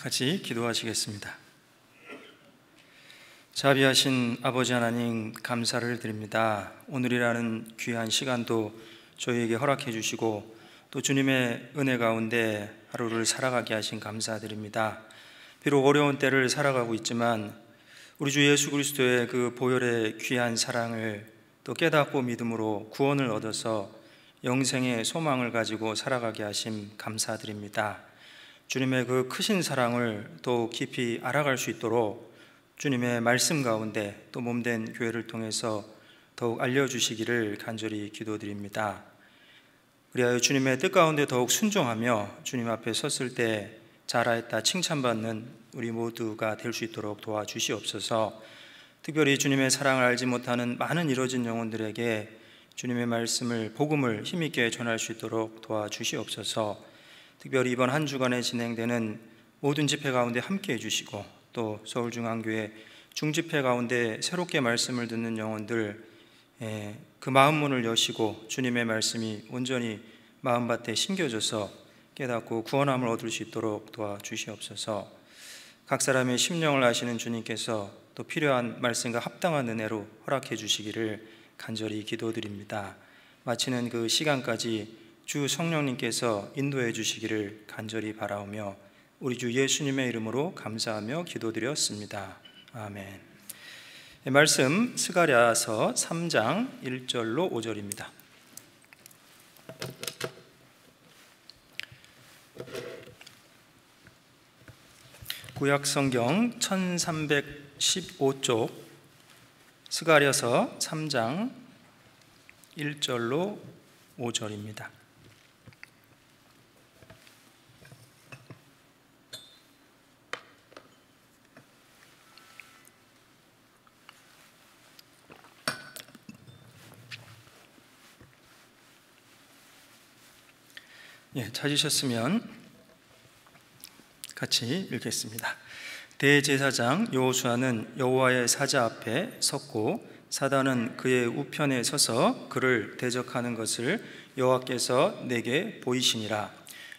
같이 기도하시겠습니다. 자비하신 아버지 하나님, 감사를 드립니다. 오늘이라는 귀한 시간도 저희에게 허락해 주시고 또 주님의 은혜 가운데 하루를 살아가게 하신 감사드립니다. 비록 어려운 때를 살아가고 있지만 우리 주 예수 그리스도의 그 보혈의 귀한 사랑을 또 깨닫고 믿음으로 구원을 얻어서 영생의 소망을 가지고 살아가게 하심 감사드립니다. 주님의 그 크신 사랑을 더 깊이 알아갈 수 있도록 주님의 말씀 가운데 또 몸된 교회를 통해서 더욱 알려주시기를 간절히 기도드립니다. 그리하여 주님의 뜻 가운데 더욱 순종하며 주님 앞에 섰을 때 잘하였다 칭찬받는 우리 모두가 될 수 있도록 도와주시옵소서. 특별히 주님의 사랑을 알지 못하는 많은 이뤄진 영혼들에게 주님의 말씀을, 복음을 힘있게 전할 수 있도록 도와주시옵소서. 특별히 이번 한 주간에 진행되는 모든 집회 가운데 함께 해주시고 또 서울중앙교회 중집회 가운데 새롭게 말씀을 듣는 영혼들 그 마음문을 여시고 주님의 말씀이 온전히 마음밭에 심겨져서 깨닫고 구원함을 얻을 수 있도록 도와주시옵소서. 각 사람의 심령을 아시는 주님께서 또 필요한 말씀과 합당한 은혜로 허락해 주시기를 간절히 기도드립니다. 마치는 그 시간까지 주 성령님께서 인도해 주시기를 간절히 바라오며 우리 주 예수님의 이름으로 감사하며 기도드렸습니다. 아멘. 말씀 스가랴서 3장 1절로 5절입니다. 구약성경 1315쪽 스가랴서 3장 1절로 5절입니다. 찾으셨으면 같이 읽겠습니다. 대제사장 여호수아는 여호와의 사자 앞에 섰고 사단은 그의 우편에 서서 그를 대적하는 것을 여호와께서 내게 보이시니라.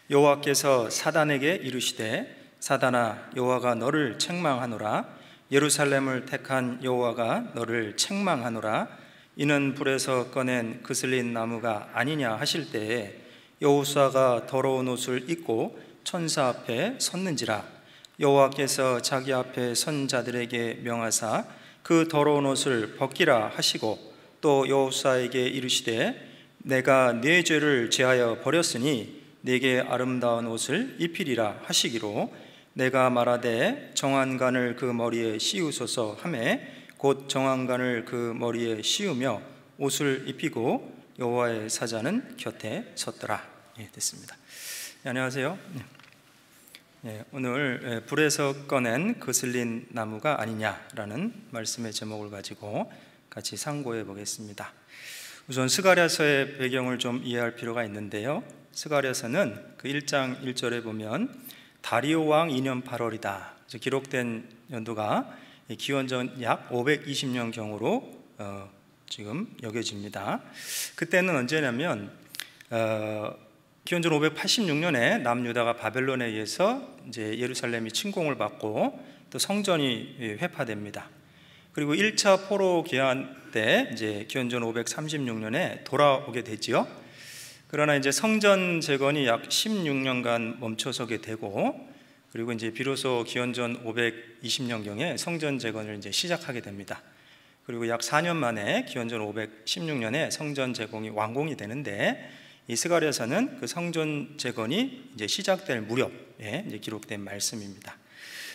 여호와께서 사단에게 이르시되 사단아, 여호와가 너를 책망하노라. 예루살렘을 택한 여호와가 너를 책망하노라. 이는 불에서 꺼낸 그슬린 나무가 아니냐 하실 때에 여호수아가 더러운 옷을 입고 천사 앞에 섰는지라. 여호와께서 자기 앞에 선 자들에게 명하사 그 더러운 옷을 벗기라 하시고 또 여호수아에게 이르시되 내가 네 죄를 제하여 버렸으니 네게 아름다운 옷을 입히리라 하시기로 내가 말하되 정한간을 그 머리에 씌우소서 하매 곧 정한간을 그 머리에 씌우며 옷을 입히고 여호와의 사자는 곁에 섰더라. 됐습니다. 안녕하세요. 오늘 불에서 꺼낸 거슬린 나무가 아니냐라는 말씀의 제목을 가지고 같이 상고해 보겠습니다. 우선 스가랴서의 배경을 좀 이해할 필요가 있는데요. 스가랴서는 그 1장 1절에 보면 다리오 왕 2년 8월이다 기록된 연도가 기원전 약 520년경으로 지금 여겨집니다. 그때는 언제냐면 기원전 586년에 남유다가 바벨론에 의해서 이제 예루살렘이 침공을 받고 또 성전이 회파됩니다. 그리고 1차 포로 기한 때 이제 기원전 536년에 돌아오게 되지요. 그러나 이제 성전 재건이 약 16년간 멈춰서게 되고 그리고 이제 비로소 기원전 520년경에 성전 재건을 이제 시작하게 됩니다. 그리고 약 4년 만에 기원전 516년에 성전 재건이 완공이 되는데 이 스가랴서는 그 성전 재건이 이제 시작될 무렵에 이제 기록된 말씀입니다.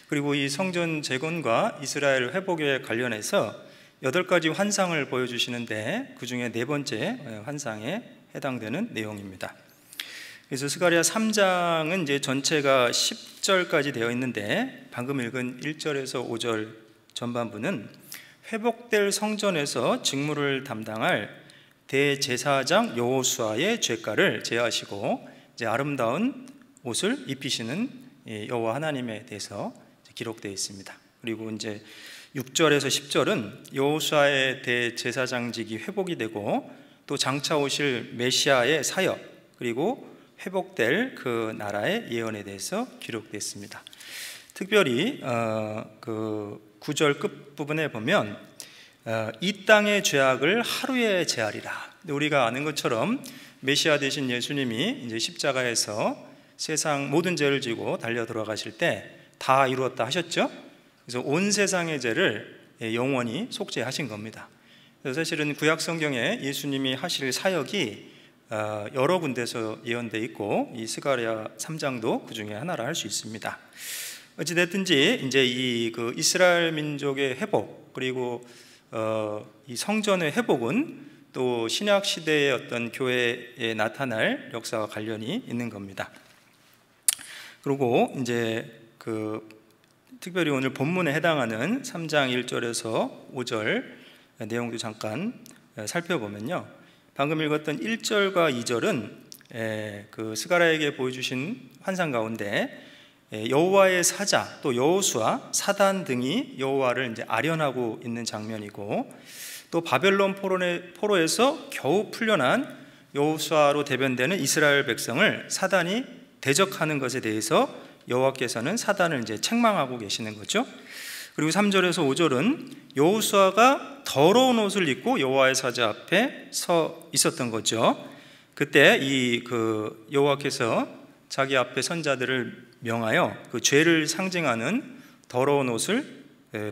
그리고 이 성전 재건과 이스라엘 회복에 관련해서 8가지 환상을 보여주시는데 그 중에 4번째 환상에 해당되는 내용입니다. 그래서 스가랴 3장은 이제 전체가 10절까지 되어 있는데 방금 읽은 1절에서 5절 전반부는 회복될 성전에서 직무를 담당할 대제사장 여호수아의 죄가를 제하시고 이제 아름다운 옷을 입히시는 여호와 하나님에 대해서 기록되어 있습니다. 그리고 이제 6절에서 10절은 여호수아의 대제사장직이 회복이 되고 또 장차 오실 메시아의 사역 그리고 회복될 그 나라의 예언에 대해서 기록되어 있습니다. 특별히 그 9절 끝부분에 보면 이 땅의 죄악을 하루에 제하리라. 우리가 아는 것처럼 메시아 되신 예수님이 이제 십자가에서 세상 모든 죄를 지고 달려 돌아가실 때 다 이루었다 하셨죠. 그래서 온 세상의 죄를 영원히 속죄하신 겁니다. 그래서 사실은 구약 성경에 예수님이 하실 사역이 여러 군데서 예언되어 있고 이 스가랴 3장도 그 중에 하나라 할 수 있습니다. 어찌됐든지 이제 이 그 이스라엘 민족의 회복, 그리고 이 성전의 회복은 또 신약 시대의 어떤 교회에 나타날 역사와 관련이 있는 겁니다. 그리고 이제 그 특별히 오늘 본문에 해당하는 3장 1절에서 5절 내용도 잠깐 살펴보면요, 방금 읽었던 1절과 2절은 그 스가랴에게 보여주신 환상 가운데 여호와의 사자, 또 여호수아, 사단 등이 여호와를 이제 아련하고 있는 장면이고, 또 바벨론 포로에서 겨우 풀려난 여호수아로 대변되는 이스라엘 백성을 사단이 대적하는 것에 대해서 여호와께서는 사단을 이제 책망하고 계시는 거죠. 그리고 3절에서 5절은 여호수아가 더러운 옷을 입고 여호와의 사자 앞에 서 있었던 거죠. 그때 이 그 여호와께서 자기 앞에 선자들을 명하여 그 죄를 상징하는 더러운 옷을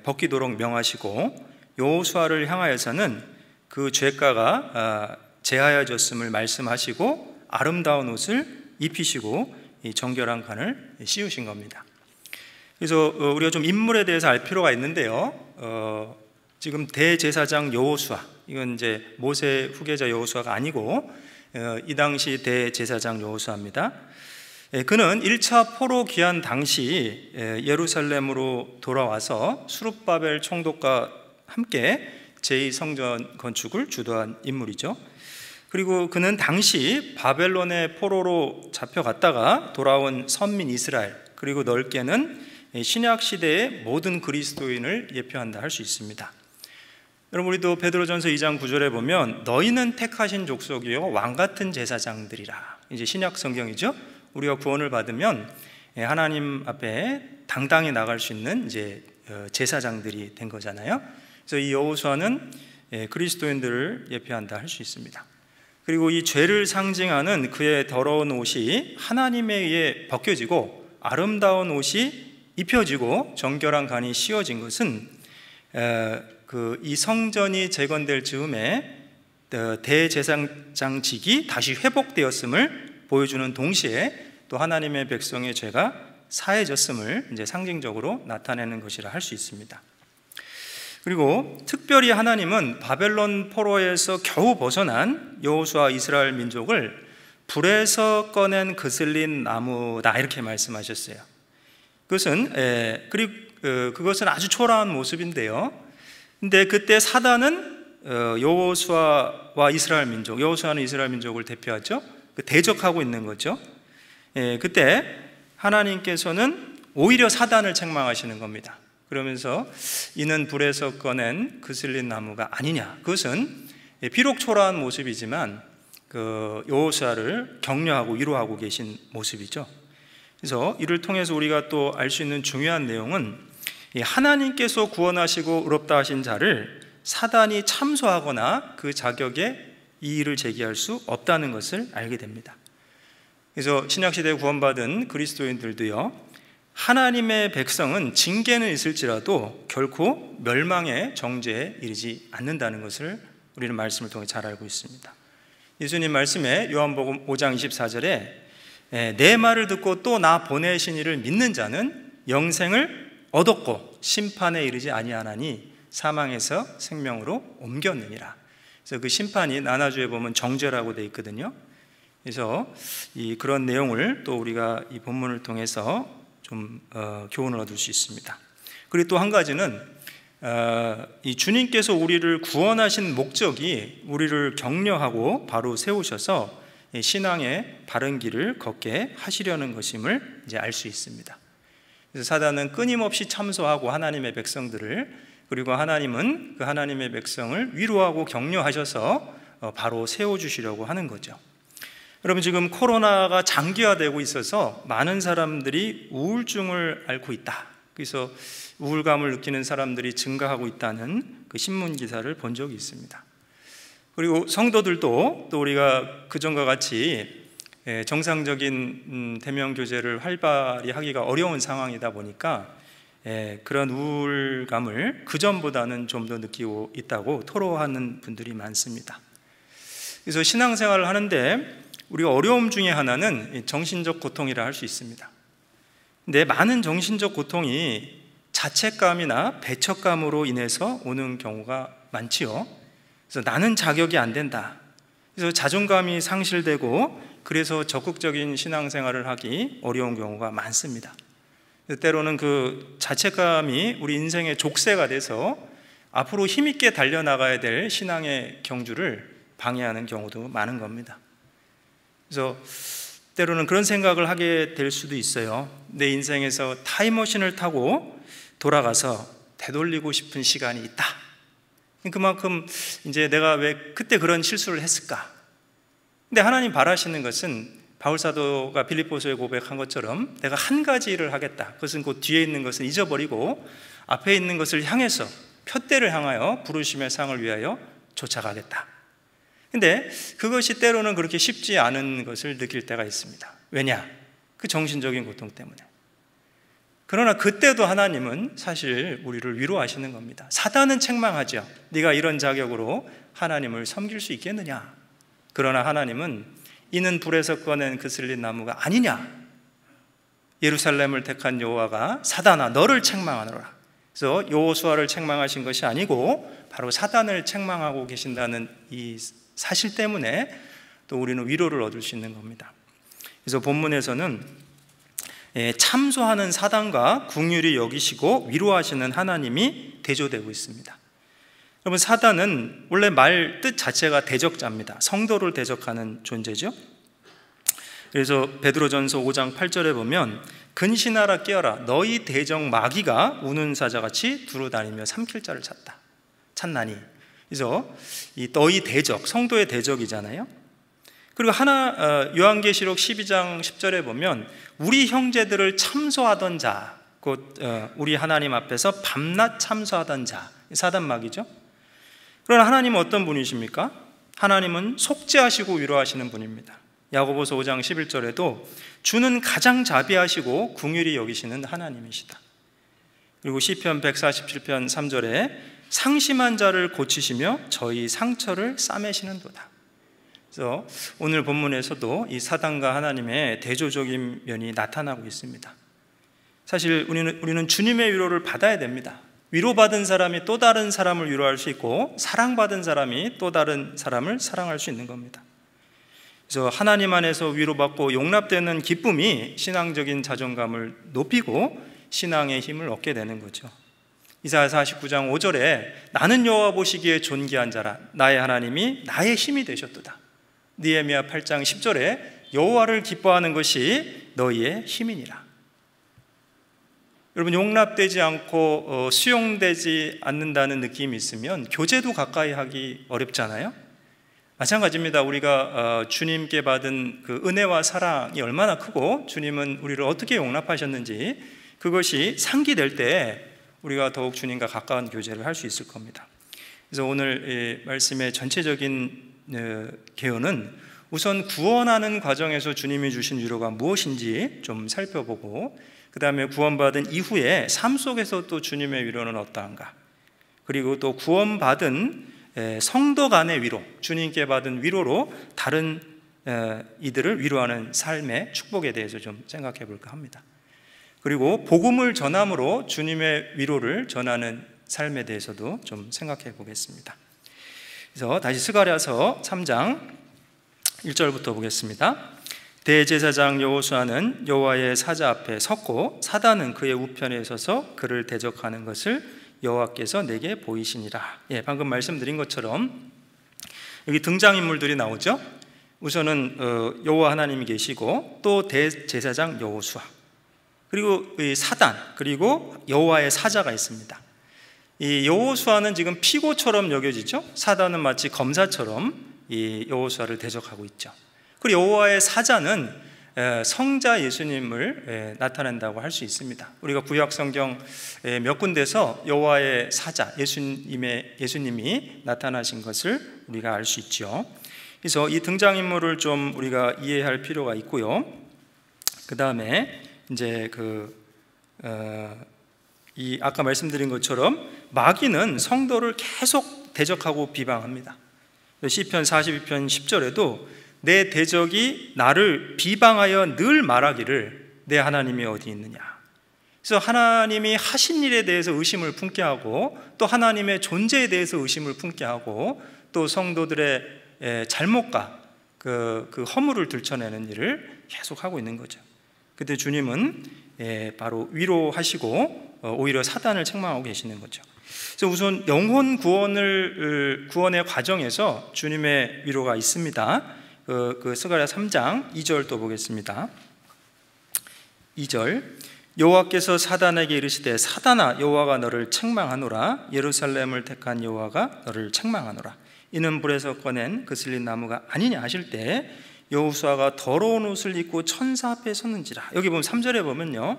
벗기도록 명하시고, 여호수아를 향하여서는 그 죄가가 제하여졌음을 말씀하시고 아름다운 옷을 입히시고 이 정결한 관을 씌우신 겁니다. 그래서 우리가 좀 인물에 대해서 알 필요가 있는데요, 지금 대제사장 여호수아, 이건 이제 모세 후계자 여호수아가 아니고 이 당시 대제사장 여호수아입니다. 그는 1차 포로 귀환 당시 예루살렘으로 돌아와서 수룹바벨 총독과 함께 제2성전 건축을 주도한 인물이죠. 그리고 그는 당시 바벨론의 포로로 잡혀갔다가 돌아온 선민 이스라엘, 그리고 넓게는 신약 시대의 모든 그리스도인을 예표한다 할 수 있습니다. 여러분, 우리도 베드로전서 2장 9절에 보면 너희는 택하신 족속이요 왕 같은 제사장들이라, 이제 신약 성경이죠. 우리가 구원을 받으면 하나님 앞에 당당히 나갈 수 있는 이제 제사장들이 된 거잖아요. 그래서 이 여호수아는 그리스도인들을 예표한다 할 수 있습니다. 그리고 이 죄를 상징하는 그의 더러운 옷이 하나님에 의해 벗겨지고 아름다운 옷이 입혀지고 정결한 관이 씌워진 것은 이 성전이 재건될 즈음에 대제사장직이 다시 회복되었음을 보여주는 동시에 또 하나님의 백성의 죄가 사해졌음을 이제 상징적으로 나타내는 것이라 할 수 있습니다. 그리고 특별히 하나님은 바벨론 포로에서 겨우 벗어난 여호수아 이스라엘 민족을 불에서 꺼낸 그슬린 나무다, 이렇게 말씀하셨어요. 그것은 아주 초라한 모습인데요. 근데 그때 사단은 여호수아와 이스라엘 민족, 여호수아는 이스라엘 민족을 대표하죠. 대적하고 있는 거죠. 그때 하나님께서는 오히려 사단을 책망하시는 겁니다. 그러면서 이는 불에서 꺼낸 그슬린 나무가 아니냐. 그것은 비록 초라한 모습이지만 그 여호수아를 격려하고 위로하고 계신 모습이죠. 그래서 이를 통해서 우리가 또 알 수 있는 중요한 내용은 하나님께서 구원하시고 의롭다 하신 자를 사단이 참소하거나 그 자격에 이의를 제기할 수 없다는 것을 알게 됩니다. 그래서 신약시대에 구원받은 그리스도인들도요, 하나님의 백성은 징계는 있을지라도 결코 멸망의 정죄에 이르지 않는다는 것을 우리는 말씀을 통해 잘 알고 있습니다. 예수님 말씀에 요한복음 5장 24절에 내 말을 듣고 또 나 보내신 이를 믿는 자는 영생을 얻었고 심판에 이르지 아니하나니 사망에서 생명으로 옮겼느니라. 그래서 그 심판이 나나주에 보면 정죄라고 되어 있거든요. 그래서 그런 내용을 또 우리가 이 본문을 통해서 좀 교훈을 얻을 수 있습니다. 그리고 또 한 가지는 이 주님께서 우리를 구원하신 목적이 우리를 격려하고 바로 세우셔서 신앙의 바른 길을 걷게 하시려는 것임을 이제 알 수 있습니다. 그래서 사단은 끊임없이 참소하고 하나님의 백성들을, 그리고 하나님은 그 하나님의 백성을 위로하고 격려하셔서 바로 세워주시려고 하는 거죠. 여러분, 지금 코로나가 장기화되고 있어서 많은 사람들이 우울증을 앓고 있다, 그래서 우울감을 느끼는 사람들이 증가하고 있다는 그 신문 기사를 본 적이 있습니다. 그리고 성도들도 또 우리가 그전과 같이 정상적인 대면 교제를 활발히 하기가 어려운 상황이다 보니까 그런 우울감을 그전보다는 좀 더 느끼고 있다고 토로하는 분들이 많습니다. 그래서 신앙생활을 하는데 우리가 어려움 중에 하나는 정신적 고통이라 할 수 있습니다. 근데 많은 정신적 고통이 자책감이나 배척감으로 인해서 오는 경우가 많지요. 그래서 나는 자격이 안 된다. 그래서 자존감이 상실되고 그래서 적극적인 신앙생활을 하기 어려운 경우가 많습니다. 때로는 그 자책감이 우리 인생의 족쇄가 돼서 앞으로 힘있게 달려나가야 될 신앙의 경주를 방해하는 경우도 많은 겁니다. 그래서 때로는 그런 생각을 하게 될 수도 있어요. 내 인생에서 타임머신을 타고 돌아가서 되돌리고 싶은 시간이 있다. 그만큼 이제 내가 왜 그때 그런 실수를 했을까? 근데 하나님 바라시는 것은 바울 사도가 빌립보서에 고백한 것처럼 내가 한 가지 일을 하겠다. 그것은 그 뒤에 있는 것을 잊어버리고 앞에 있는 것을 향해서 표대를 향하여 부르심의 상을 위하여 쫓아가겠다. 근데 그것이 때로는 그렇게 쉽지 않은 것을 느낄 때가 있습니다. 왜냐? 그 정신적인 고통 때문에. 그러나 그때도 하나님은 사실 우리를 위로하시는 겁니다. 사단은 책망하죠. 네가 이런 자격으로 하나님을 섬길 수 있겠느냐? 그러나 하나님은 이는 불에서 꺼낸 그슬린 나무가 아니냐? 예루살렘을 택한 여호와가 사단아 너를 책망하노라. 그래서 여호수아를 책망하신 것이 아니고 바로 사단을 책망하고 계신다는 이 사실 때문에 또 우리는 위로를 얻을 수 있는 겁니다. 그래서 본문에서는 참소하는 사단과 긍휼히 여기시고 위로하시는 하나님이 대조되고 있습니다. 여러분, 사단은 원래 말 뜻 자체가 대적자입니다. 성도를 대적하는 존재죠. 그래서 베드로전서 5장 8절에 보면 근신하라 깨어라 너희 대적 마귀가 우는 사자같이 두루다니며 삼킬 자를 찾나니. 그래서 이 너희 대적, 성도의 대적이잖아요. 그리고 요한계시록 12장 10절에 보면 우리 형제들을 참소하던 자, 곧 우리 하나님 앞에서 밤낮 참소하던 자, 사단 마귀죠. 그러나 하나님은 어떤 분이십니까? 하나님은 속죄하시고 위로하시는 분입니다. 야고보서 5장 11절에도 주는 가장 자비하시고 긍휼히 여기시는 하나님이시다. 그리고 시편 147편 3절에 상심한 자를 고치시며 저희 상처를 싸매시는도다. 그래서 오늘 본문에서도 이 사단과 하나님의 대조적인 면이 나타나고 있습니다. 사실 우리는 주님의 위로를 받아야 됩니다. 위로받은 사람이 또 다른 사람을 위로할 수 있고 사랑받은 사람이 또 다른 사람을 사랑할 수 있는 겁니다. 그래서 하나님 안에서 위로받고 용납되는 기쁨이 신앙적인 자존감을 높이고 신앙의 힘을 얻게 되는 거죠. 이사야 49장 5절에 나는 여호와 보시기에 존귀한 자라 나의 하나님이 나의 힘이 되셨도다. 느헤미야 8장 10절에 여호와를 기뻐하는 것이 너희의 힘이니라. 여러분, 용납되지 않고 수용되지 않는다는 느낌이 있으면 교제도 가까이 하기 어렵잖아요. 마찬가지입니다. 우리가 주님께 받은 그 은혜와 사랑이 얼마나 크고 주님은 우리를 어떻게 용납하셨는지 그것이 상기될 때 우리가 더욱 주님과 가까운 교제를 할 수 있을 겁니다. 그래서 오늘 말씀의 전체적인 개요는 우선 구원하는 과정에서 주님이 주신 위로가 무엇인지 좀 살펴보고 그 다음에 구원받은 이후에 삶 속에서 또 주님의 위로는 어떠한가, 그리고 또 구원받은 성도 간의 위로, 주님께 받은 위로로 다른 이들을 위로하는 삶의 축복에 대해서 좀 생각해 볼까 합니다. 그리고 복음을 전함으로 주님의 위로를 전하는 삶에 대해서도 좀 생각해 보겠습니다. 그래서 다시 스가랴서 3장 1절부터 보겠습니다. 대제사장 여호수아는 여호와의 사자 앞에 섰고 사단은 그의 우편에 서서 그를 대적하는 것을 여호와께서 내게 보이시니라. 방금 말씀드린 것처럼 여기 등장인물들이 나오죠. 우선은 여호와 하나님이 계시고 또 대제사장 여호수아, 그리고 사단, 그리고 여호와의 사자가 있습니다. 이 여호수아는 지금 피고처럼 여겨지죠. 사단은 마치 검사처럼 이 여호수아를 대적하고 있죠. 그리고 여호와의 사자는 성자 예수님을 나타낸다고 할 수 있습니다. 우리가 구약 성경 몇 군데서 여호와의 사자 예수님이 나타나신 것을 우리가 알 수 있죠. 그래서 이 등장인물을 좀 우리가 이해할 필요가 있고요. 그 다음에 이제 이 아까 말씀드린 것처럼 마귀는 성도를 계속 대적하고 비방합니다. 시편 42편 10절에도 내 대적이 나를 비방하여 늘 말하기를 내 하나님이 어디 있느냐. 그래서 하나님이 하신 일에 대해서 의심을 품게 하고, 또 하나님의 존재에 대해서 의심을 품게 하고, 또 성도들의 잘못과 그 허물을 들춰내는 일을 계속하고 있는 거죠. 그때 주님은 바로 위로하시고 오히려 사단을 책망하고 계시는 거죠. 그래서 우선 영혼 구원의 과정에서 주님의 위로가 있습니다. 스가랴 3장 2절 또 보겠습니다. 2절 여호와께서 사단에게 이르시되 사단아 여호와가 너를 책망하노라. 예루살렘을 택한 여호와가 너를 책망하노라. 이는 불에서 꺼낸 거슬린 나무가 아니냐 하실 때 여호수아가 더러운 옷을 입고 천사 앞에 섰는지라. 여기 보면 3절에 보면요,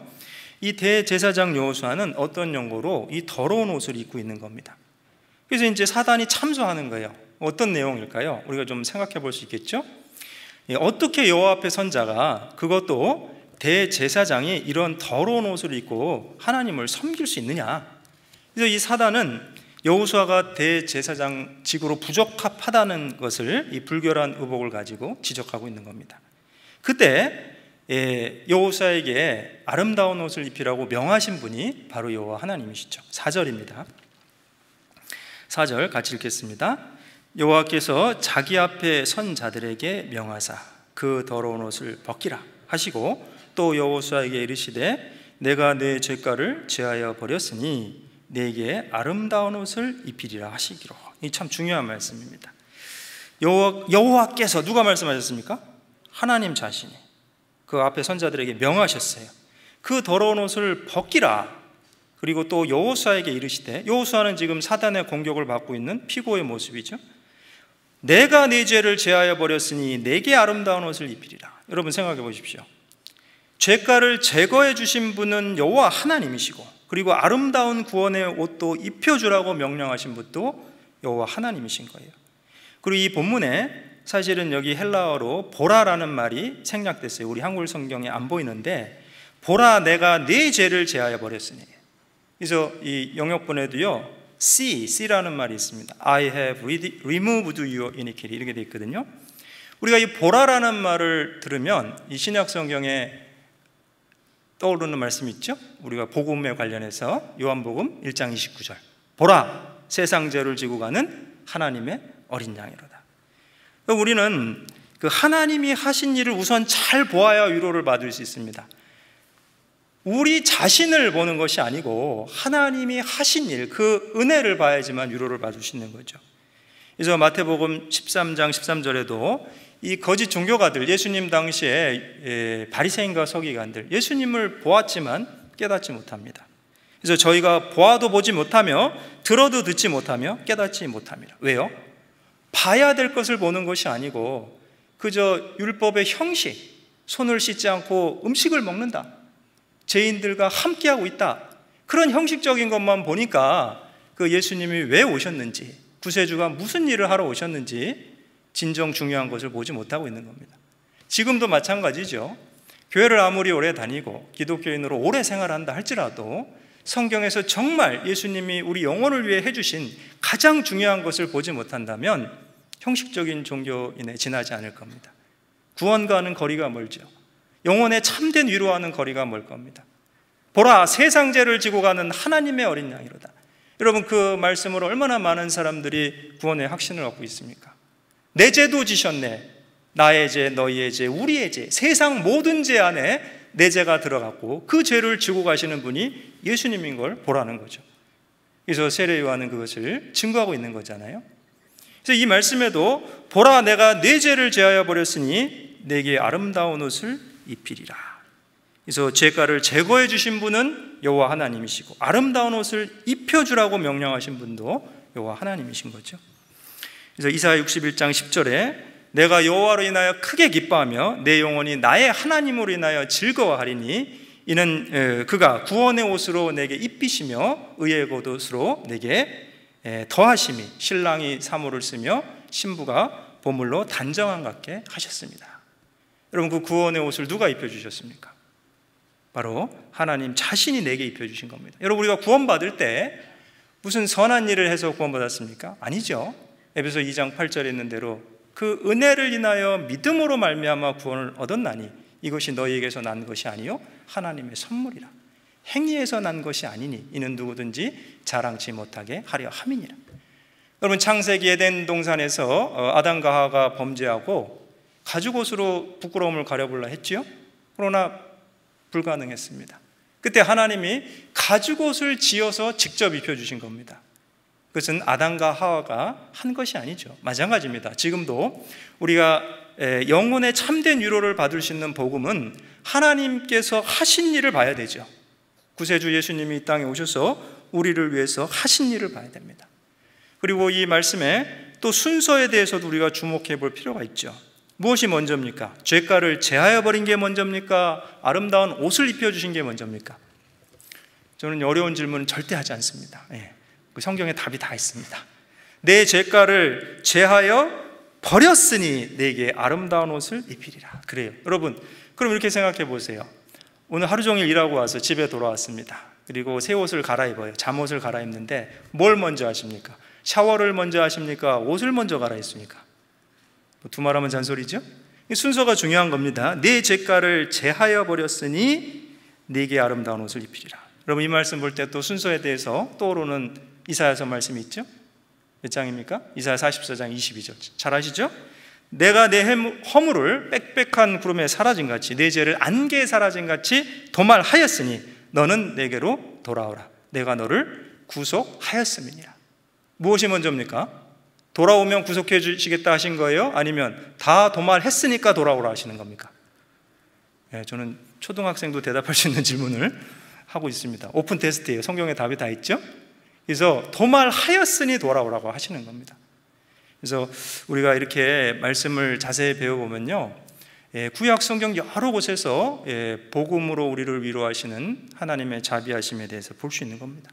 이 대제사장 여호수아는 어떤 용고로 이 더러운 옷을 입고 있는 겁니다. 그래서 이제 사단이 참소하는 거예요. 어떤 내용일까요? 우리가 좀 생각해 볼 수 있겠죠? 어떻게 여호와 앞에 선 자가, 그것도 대제사장이 이런 더러운 옷을 입고 하나님을 섬길 수 있느냐. 그래서 이 사단은 여호수아가 대제사장직으로 부적합하다는 것을 이 불결한 의복을 가지고 지적하고 있는 겁니다. 그때 여호수아에게 아름다운 옷을 입히라고 명하신 분이 바로 여호와 하나님이시죠. 4절입니다. 4절 같이 읽겠습니다. 여호와께서 자기 앞에 선 자들에게 명하사 그 더러운 옷을 벗기라 하시고, 또 여호수아에게 이르시되 내가 내 죄가를 제하여 버렸으니 내게 아름다운 옷을 입히리라 하시기로. 이 참 중요한 말씀입니다. 여호와께서 누가 말씀하셨습니까? 하나님 자신이 그 앞에 선자들에게 명하셨어요. 그 더러운 옷을 벗기라. 그리고 또 여호수아에게 이르시되, 여호수아는 지금 사단의 공격을 받고 있는 피고의 모습이죠. 내가 네 죄를 제하여 버렸으니 내게 아름다운 옷을 입히리라. 여러분 생각해 보십시오. 죄가를 제거해 주신 분은 여호와 하나님이시고, 그리고 아름다운 구원의 옷도 입혀주라고 명령하신 분도 여호와 하나님이신 거예요. 그리고 이 본문에 사실은 여기 헬라어로 보라라는 말이 생략됐어요. 우리 한글 성경에 안 보이는데, 보라 내가 네 죄를 제하여 버렸으니. 그래서 이 영역본에도요 C라는 말이 있습니다. I have removed your iniquity 이렇게 되어 있거든요. 우리가 이 보라라는 말을 들으면 이 신약 성경에 떠오르는 말씀이 있죠. 우리가 복음에 관련해서 요한복음 1장 29절 보라 세상 죄를 지고 가는 하나님의 어린 양이로다. 우리는 그 하나님이 하신 일을 우선 잘 보아야 위로를 받을 수 있습니다. 우리 자신을 보는 것이 아니고 하나님이 하신 일, 그 은혜를 봐야지만 위로를 받을 수 있는 거죠. 그래서 마태복음 13장 13절에도 이 거짓 종교가들, 예수님 당시에 바리새인과 서기관들, 예수님을 보았지만 깨닫지 못합니다. 그래서 저희가 보아도 보지 못하며 들어도 듣지 못하며 깨닫지 못합니다. 왜요? 봐야 될 것을 보는 것이 아니고 그저 율법의 형식, 손을 씻지 않고 음식을 먹는다, 죄인들과 함께하고 있다, 그런 형식적인 것만 보니까 그 예수님이 왜 오셨는지, 구세주가 무슨 일을 하러 오셨는지 진정 중요한 것을 보지 못하고 있는 겁니다. 지금도 마찬가지죠. 교회를 아무리 오래 다니고 기독교인으로 오래 생활한다 할지라도 성경에서 정말 예수님이 우리 영혼을 위해 해주신 가장 중요한 것을 보지 못한다면 형식적인 종교인에 지나지 않을 겁니다. 구원과는 거리가 멀죠. 영혼의 참된 위로와는 거리가 멀 겁니다. 보라 세상 죄를 지고 가는 하나님의 어린 양이로다. 여러분 그 말씀으로 얼마나 많은 사람들이 구원의 확신을 얻고 있습니까? 내 죄도 지셨네. 나의 죄, 너희의 죄, 우리의 죄, 세상 모든 죄 안에 내 죄가 들어갔고 그 죄를 지고 가시는 분이 예수님인 걸 보라는 거죠. 그래서 세례 요한은 그것을 증거하고 있는 거잖아요. 그래서 이 말씀에도 보라 내가 네 죄를 제하여 버렸으니 내게 아름다운 옷을 입히리라. 그래서 죄가를 제거해 주신 분은 여호와 하나님이시고 아름다운 옷을 입혀주라고 명령하신 분도 여호와 하나님이신 거죠. 그래서 이사야 61장 10절에 내가 여호와로 인하여 크게 기뻐하며 내 영혼이 나의 하나님으로 인하여 즐거워하리니 이는 그가 구원의 옷으로 내게 입히시며 의의 겉옷으로 내게 더하심이 신랑이 사모를 쓰며 신부가 보물로 단정한 같게 하셨습니다. 여러분, 그 구원의 옷을 누가 입혀주셨습니까? 바로 하나님 자신이 내게 입혀주신 겁니다. 여러분, 우리가 구원받을 때 무슨 선한 일을 해서 구원받았습니까? 아니죠. 에베소 2장 8절에 있는 대로 그 은혜를 인하여 믿음으로 말미암아 구원을 얻었나니 이것이 너희에게서 난 것이 아니요 하나님의 선물이라. 행위에서 난 것이 아니니 이는 누구든지 자랑치 못하게 하려 함이니라. 여러분, 창세기 에덴 동산에서 아담과 하와가 범죄하고 가죽옷으로 부끄러움을 가려보려 했지요. 그러나 불가능했습니다. 그때 하나님이 가죽옷을 지어서 직접 입혀주신 겁니다. 그것은 아담과 하와가 한 것이 아니죠. 마찬가지입니다. 지금도 우리가 영혼의 참된 위로를 받을 수 있는 복음은 하나님께서 하신 일을 봐야 되죠. 구세주 예수님이 이 땅에 오셔서 우리를 위해서 하신 일을 봐야 됩니다. 그리고 이 말씀에 또 순서에 대해서도 우리가 주목해 볼 필요가 있죠. 무엇이 먼저입니까? 죄가를 제하여 버린 게 먼저입니까? 아름다운 옷을 입혀주신 게 먼저입니까? 저는 어려운 질문은 절대 하지 않습니다. 그 성경에 답이 다 있습니다. 내 죄가를 제하여 버렸으니 내게 아름다운 옷을 입히리라. 그래요. 여러분, 그럼 이렇게 생각해 보세요. 오늘 하루 종일 일하고 와서 집에 돌아왔습니다. 그리고 새 옷을 갈아입어요. 잠옷을 갈아입는데 뭘 먼저 하십니까? 샤워를 먼저 하십니까? 옷을 먼저 갈아입습니까? 두말하면 잔소리죠? 순서가 중요한 겁니다. 내 죄가를 제하여 버렸으니 내게 아름다운 옷을 입히리라. 여러분, 이 말씀 볼 때 또 순서에 대해서 떠오르는 이사야서 말씀이 있죠? 몇 장입니까? 이사야 44장 22절. 잘 아시죠? 내가 내 허물을 빽빽한 구름에 사라진 같이 내 죄를 안개에 사라진 같이 도말하였으니 너는 내게로 돌아오라. 내가 너를 구속하였음이니라. 무엇이 먼저입니까? 돌아오면 구속해 주시겠다 하신 거예요? 아니면 다 도말했으니까 돌아오라 하시는 겁니까? 저는 초등학생도 대답할 수 있는 질문을 하고 있습니다. 오픈 테스트예요. 성경에 답이 다 있죠? 그래서 도말하였으니 돌아오라고 하시는 겁니다. 그래서 우리가 이렇게 말씀을 자세히 배워보면요, 구약 성경 여러 곳에서 복음으로 우리를 위로하시는 하나님의 자비하심에 대해서 볼 수 있는 겁니다.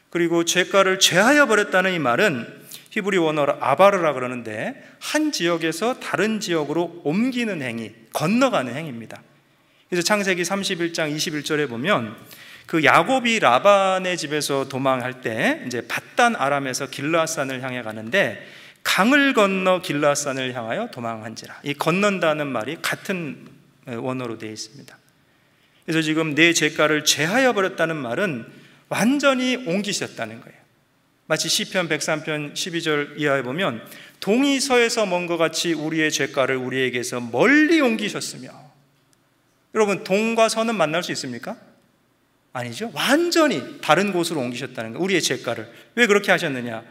그리고 죄가를 제하여 버렸다는 이 말은 히브리 원어로 아바르라 그러는데 한 지역에서 다른 지역으로 옮기는 행위, 건너가는 행위입니다. 그래서 창세기 31장 21절에 보면 그 야곱이 라반의 집에서 도망할 때 이제 밧단 아람에서 길르앗산을 향해 가는데 강을 건너 길르앗산을 향하여 도망한지라. 이 건넌다는 말이 같은 원어로 되어 있습니다. 그래서 지금 내 죄가를 제하여 버렸다는 말은 완전히 옮기셨다는 거예요. 마치 시편 103편 12절 이하에 보면 동이 서에서 먼 것 같이 우리의 죄가를 우리에게서 멀리 옮기셨으며. 여러분, 동과 서는 만날 수 있습니까? 아니죠. 완전히 다른 곳으로 옮기셨다는 거예요. 우리의 죄가를. 왜 그렇게 하셨느냐?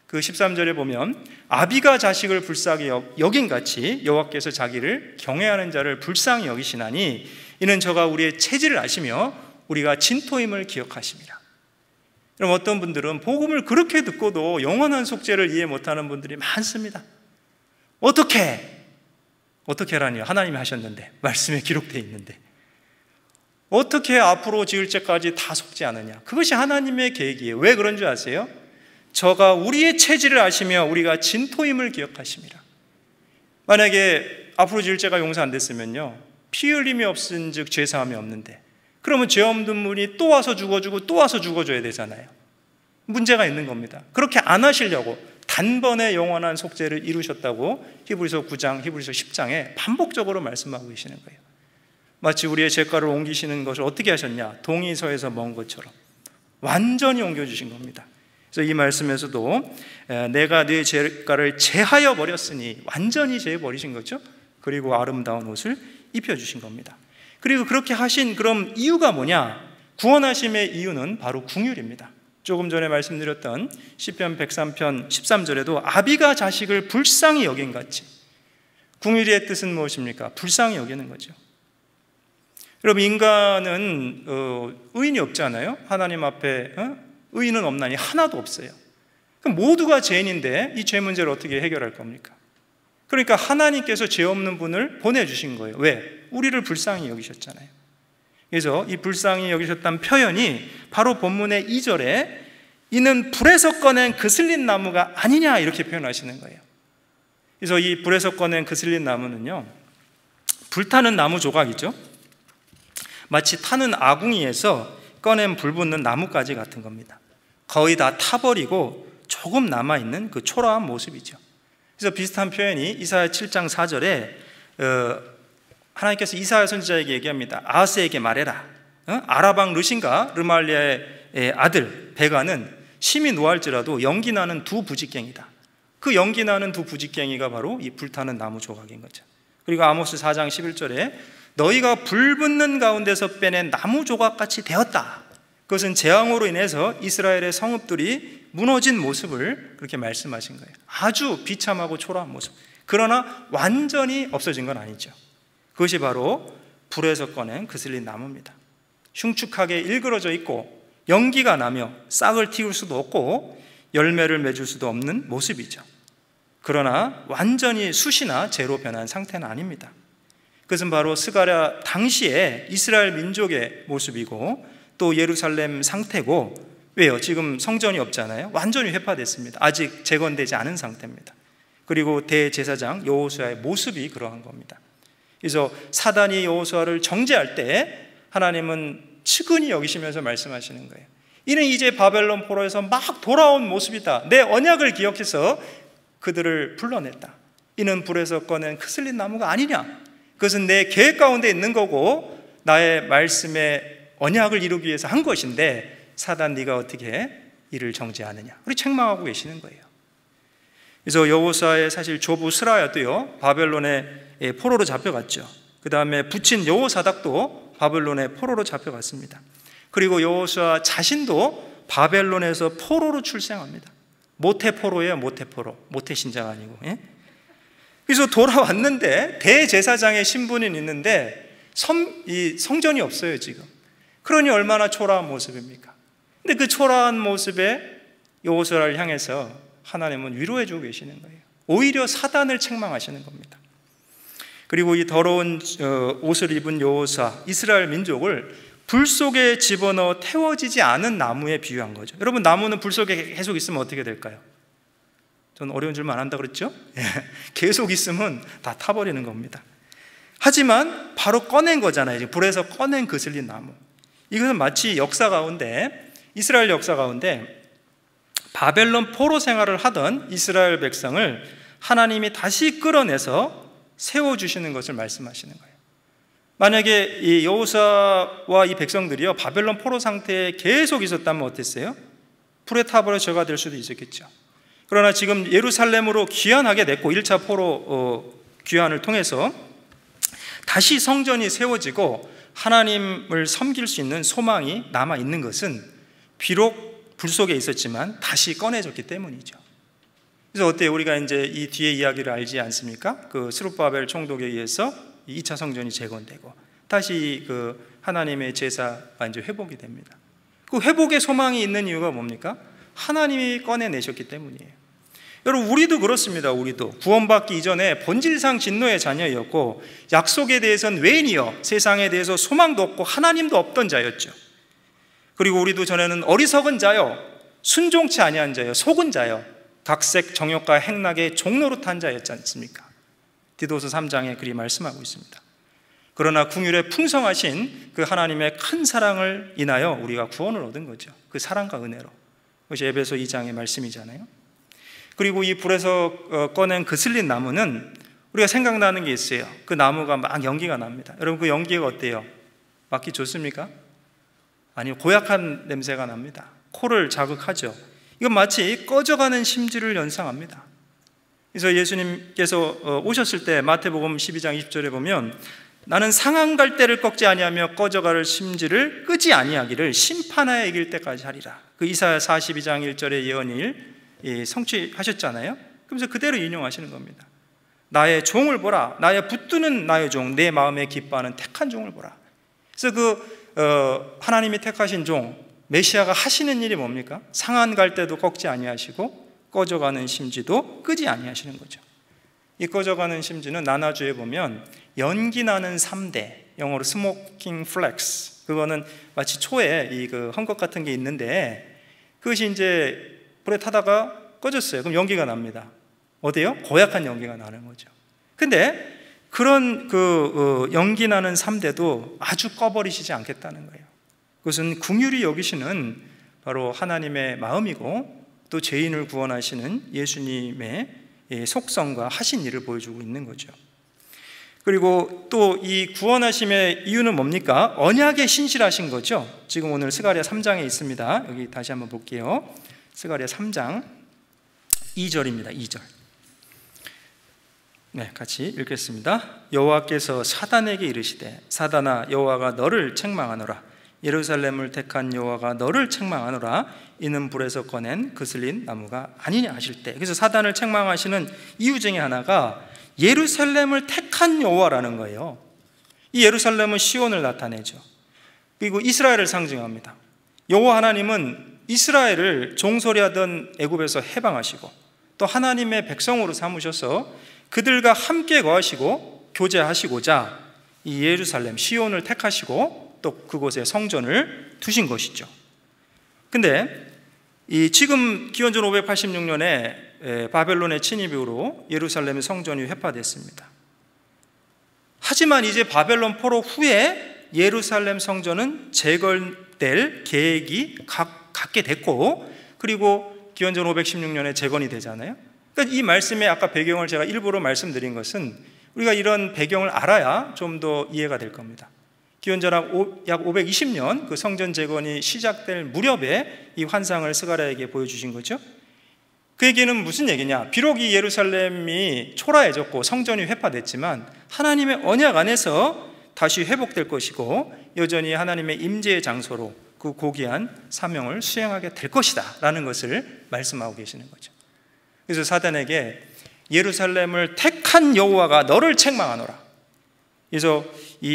그 13절에 보면 아비가 자식을 불쌍히 여긴 같이 여호와께서 자기를 경외하는 자를 불쌍히 여기시나니 이는 저가 우리의 체질을 아시며 우리가 진토임을 기억하십니다. 그럼 어떤 분들은 복음을 그렇게 듣고도 영원한 속죄를 이해 못하는 분들이 많습니다. 어떻게라니요? 하나님이 하셨는데, 말씀에 기록되어 있는데 어떻게 앞으로 지을 죄까지 다 속지 않느냐? 그것이 하나님의 계획이에요. 왜 그런 줄 아세요? 저가 우리의 체질을 아시며 우리가 진토임을 기억하십니다. 만약에 앞으로 지을 죄가 용서 안 됐으면요, 피 흘림이 없은 즉 죄사함이 없는데, 그러면 죄 없는 분이 또 와서 죽어주고 또 와서 죽어줘야 되잖아요. 문제가 있는 겁니다. 그렇게 안 하시려고 단번에 영원한 속죄를 이루셨다고 히브리서 9장, 히브리서 10장에 반복적으로 말씀하고 계시는 거예요. 마치 우리의 죄가를 옮기시는 것을 어떻게 하셨냐? 동이 서에서 먼 것처럼 완전히 옮겨주신 겁니다. 그래서 이 말씀에서도 내가 네 죄가를 제하여 버렸으니 완전히 제해버리신 거죠. 그리고 아름다운 옷을 입혀주신 겁니다. 그리고 그렇게 하신 그럼 이유가 뭐냐? 구원하심의 이유는 바로 긍휼입니다. 조금 전에 말씀드렸던 시편 103편 13절에도 아비가 자식을 불쌍히 여긴 같이. 긍휼의 뜻은 무엇입니까? 불쌍히 여기는 거죠. 여러분, 인간은 의인이 없잖아요. 하나님 앞에 의인은 없나니 하나도 없어요. 그럼 모두가 죄인인데 이 죄 문제를 어떻게 해결할 겁니까? 그러니까 하나님께서 죄 없는 분을 보내주신 거예요. 왜? 우리를 불쌍히 여기셨잖아요. 그래서 이 불쌍히 여기셨다는 표현이 바로 본문의 2절에 이는 불에서 꺼낸 그슬린 나무가 아니냐 이렇게 표현하시는 거예요. 그래서 이 불에서 꺼낸 그슬린 나무는요, 불타는 나무 조각이죠. 마치 타는 아궁이에서 꺼낸 불 붙는 나뭇가지 같은 겁니다. 거의 다 타버리고 조금 남아있는 그 초라한 모습이죠. 그래서 비슷한 표현이 이사야 7장 4절에 하나님께서 이사야 선지자에게 얘기합니다. 아하스에게 말해라. 아라방 르신가 르말리아의 아들 베가는 심히 노할지라도 연기 나는 두 부직갱이다. 그 연기 나는 두 부직갱이가 바로 이 불타는 나무 조각인 거죠. 그리고 아모스 4장 11절에 너희가 불 붙는 가운데서 빼낸 나무 조각같이 되었다. 그것은 재앙으로 인해서 이스라엘의 성읍들이 무너진 모습을 그렇게 말씀하신 거예요. 아주 비참하고 초라한 모습. 그러나 완전히 없어진 건 아니죠. 그것이 바로 불에서 꺼낸 그슬린 나무입니다. 흉측하게 일그러져 있고 연기가 나며 싹을 틔울 수도 없고 열매를 맺을 수도 없는 모습이죠. 그러나 완전히 숯이나 재로 변한 상태는 아닙니다. 그것은 바로 스가랴 당시에 이스라엘 민족의 모습이고 또 예루살렘 상태고, 왜요? 지금 성전이 없잖아요. 완전히 회파됐습니다. 아직 재건되지 않은 상태입니다. 그리고 대제사장 여호수아의 모습이 그러한 겁니다. 그래서 사단이 여호수아를 정죄할 때 하나님은 측은히 여기시면서 말씀하시는 거예요. 이는 이제 바벨론 포로에서 막 돌아온 모습이다. 내 언약을 기억해서 그들을 불러냈다. 이는 불에서 꺼낸 그슬린 나무가 아니냐. 그것은 내 계획 가운데 있는 거고 나의 말씀에 언약을 이루기 위해서 한 것인데 사단 네가 어떻게 이를 정죄하느냐. 그렇게 책망하고 계시는 거예요. 그래서 여호수아의 사실 조부 스라야도요 바벨론의 포로로 잡혀갔죠. 그 다음에 부친 여호사닥도 바벨론의 포로로 잡혀갔습니다. 그리고 여호수아 자신도 바벨론에서 포로로 출생합니다. 모태포로예요. 모태포로. 모태신자가 아니고. 그래서 돌아왔는데 대제사장의 신분이 있는데 이 성전이 없어요 지금. 그러니 얼마나 초라한 모습입니까? 근데 그 초라한 모습에 여호수아를 향해서 하나님은 위로해 주고 계시는 거예요. 오히려 사단을 책망하시는 겁니다. 그리고 이 더러운 옷을 입은 여호수아, 이스라엘 민족을 불 속에 집어넣어 태워지지 않은 나무에 비유한 거죠. 여러분, 나무는 불 속에 계속 있으면 어떻게 될까요? 저는 어려운 줄만 안다 그랬죠? 계속 있으면 다 타버리는 겁니다. 하지만 바로 꺼낸 거잖아요. 불에서 꺼낸 그슬린 나무. 이것은 마치 역사 가운데, 이스라엘 역사 가운데 바벨론 포로 생활을 하던 이스라엘 백성을 하나님이 다시 끌어내서 세워주시는 것을 말씀하시는 거예요. 만약에 이 여호수아와 이 백성들이요 바벨론 포로 상태에 계속 있었다면 어땠어요? 불에 타버려져가 될 수도 있었겠죠. 그러나 지금 예루살렘으로 귀환하게 됐고 1차 포로 귀환을 통해서 다시 성전이 세워지고 하나님을 섬길 수 있는 소망이 남아있는 것은 비록 불 속에 있었지만 다시 꺼내졌기 때문이죠. 그래서 어때요? 우리가 이제 이 뒤에 이야기를 알지 않습니까? 그 스룹바벨 총독에 의해서 2차 성전이 재건되고 다시 그 하나님의 제사가 이제 회복이 됩니다. 그 회복의 소망이 있는 이유가 뭡니까? 하나님이 꺼내내셨기 때문이에요. 여러분, 우리도 그렇습니다. 우리도 구원받기 이전에 본질상 진노의 자녀였고 약속에 대해서는 외인이요 세상에 대해서 소망도 없고 하나님도 없던 자였죠. 그리고 우리도 전에는 어리석은 자요 순종치 아니한 자요 속은 자요 각색 정욕과 행락의 종노릇한 자였지 않습니까? 디도서 3장에 그리 말씀하고 있습니다. 그러나 긍휼에 풍성하신 그 하나님의 큰 사랑을 인하여 우리가 구원을 얻은 거죠. 그 사랑과 은혜로. 그것이 에베소 2장의 말씀이잖아요. 그리고 이 불에서 꺼낸 그슬린 나무는 우리가 생각나는 게 있어요. 그 나무가 막 연기가 납니다. 여러분, 그 연기가 어때요? 맡기 좋습니까? 아니요, 고약한 냄새가 납니다. 코를 자극하죠. 이건 마치 꺼져가는 심지를 연상합니다. 그래서 예수님께서 오셨을 때 마태복음 12장 20절에 보면 나는 상한 갈대를 꺾지 아니하며 꺼져갈 심지를 끄지 아니하기를 심판하여 이길 때까지 하리라. 그 이사야 42장 1절의 예언을 성취하셨잖아요. 그러면서 그대로 인용하시는 겁니다. 나의 종을 보라. 나의 붙드는 나의 종, 내 마음에 기뻐하는 택한 종을 보라. 그래서 그 하나님이 택하신 종 메시아가 하시는 일이 뭡니까? 상한 갈대도 꺾지 아니하시고 꺼져가는 심지도 끄지 아니하시는 거죠. 이 꺼져가는 심지는 나나주에 보면 연기 나는 3대, 영어로 스모킹 플렉스, 그거는 마치 초에 이 그 헝겊 같은 게 있는데 그것이 이제 불에 타다가 꺼졌어요. 그럼 연기가 납니다. 어때요? 고약한 연기가 나는 거죠. 근데 그런 연기 나는 3대도 아주 꺼버리시지 않겠다는 거예요. 그것은 긍휼히 여기시는 바로 하나님의 마음이고 또 죄인을 구원하시는 예수님의 속성과 하신 일을 보여주고 있는 거죠. 그리고 또 이 구원하심의 이유는 뭡니까? 언약에 신실하신 거죠. 지금 오늘 스가랴 3장에 있습니다. 여기 다시 한번 볼게요. 스가랴 3장 2절입니다. 2절. 네, 같이 읽겠습니다. 여호와께서 사단에게 이르시되 사단아 여호와가 너를 책망하노라. 예루살렘을 택한 여호와가 너를 책망하노라. 이는 불에서 꺼낸 그슬린 나무가 아니냐 하실 때, 그래서 사단을 책망하시는 이유 중에 하나가 예루살렘을 택한 여호와라는 거예요. 이 예루살렘은 시온을 나타내죠. 그리고 이스라엘을 상징합니다. 여호와 하나님은 이스라엘을 종소리하던 애굽에서 해방하시고 또 하나님의 백성으로 삼으셔서 그들과 함께 거하시고 교제하시고자 이 예루살렘 시온을 택하시고 또 그곳에 성전을 두신 것이죠. 근데 이 지금 기원전 586년에 바벨론의 침입 이후로 예루살렘의 성전이 회파됐습니다. 하지만 이제 바벨론 포로 후에 예루살렘 성전은 재건될 계획이 갖게 됐고, 그리고 기원전 516년에 재건이 되잖아요. 그러니까 이 말씀의 아까 배경을 제가 일부러 말씀드린 것은 우리가 이런 배경을 알아야 좀 더 이해가 될 겁니다. 기원전 약 520년 그 성전 재건이 시작될 무렵에 이 환상을 스가랴에게 보여주신 거죠. 그 얘기는 무슨 얘기냐? 비록 이 예루살렘이 초라해졌고 성전이 회파됐지만 하나님의 언약 안에서 다시 회복될 것이고 여전히 하나님의 임재의 장소로 그 고귀한 사명을 수행하게 될 것이다 라는 것을 말씀하고 계시는 거죠. 그래서 사단에게 예루살렘을 택한 여호와가 너를 책망하노라. 그래서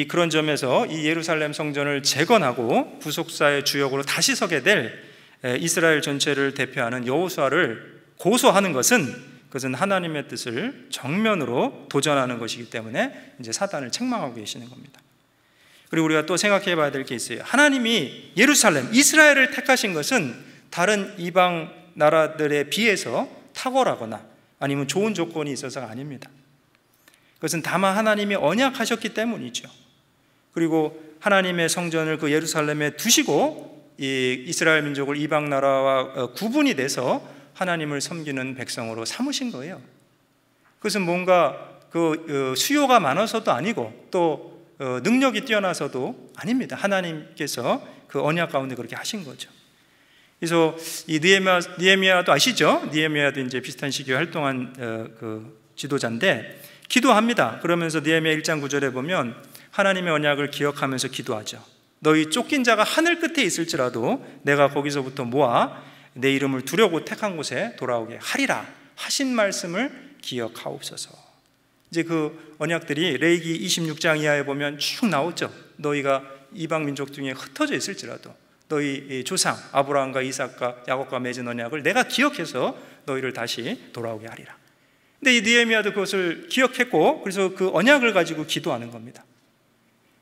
그런 점에서 이 예루살렘 성전을 재건하고 구속사의 주역으로 다시 서게 될 이스라엘 전체를 대표하는 여호수아를 고소하는 그것은 하나님의 뜻을 정면으로 도전하는 것이기 때문에 이제 사단을 책망하고 계시는 겁니다. 그리고 우리가 또 생각해 봐야 될 게 있어요. 하나님이 예루살렘, 이스라엘을 택하신 것은 다른 이방 나라들에 비해서 탁월하거나 아니면 좋은 조건이 있어서가 아닙니다. 그것은 다만 하나님이 언약하셨기 때문이죠. 그리고 하나님의 성전을 그 예루살렘에 두시고 이 이스라엘 민족을 이방 나라와 구분이 돼서 하나님을 섬기는 백성으로 삼으신 거예요. 그것은 뭔가 그 수요가 많아서도 아니고 또 능력이 뛰어나서도 아닙니다. 하나님께서 그 언약 가운데 그렇게 하신 거죠. 그래서 이 느헤미야도 아시죠? 느헤미야도 이제 비슷한 시기에 활동한 그 지도자인데 기도합니다. 그러면서 느헤미야 1장 9절에 보면 하나님의 언약을 기억하면서 기도하죠. 너희 쫓긴 자가 하늘 끝에 있을지라도 내가 거기서부터 모아 내 이름을 두려고 택한 곳에 돌아오게 하리라 하신 말씀을 기억하옵소서. 이제 그 언약들이 레위기 26장 이하에 보면 쭉 나오죠. 너희가 이방 민족 중에 흩어져 있을지라도 너희 조상 아브라함과 이삭과 야곱과 맺은 언약을 내가 기억해서 너희를 다시 돌아오게 하리라. 근데 이 느헤미야도 그것을 기억했고 그래서 그 언약을 가지고 기도하는 겁니다.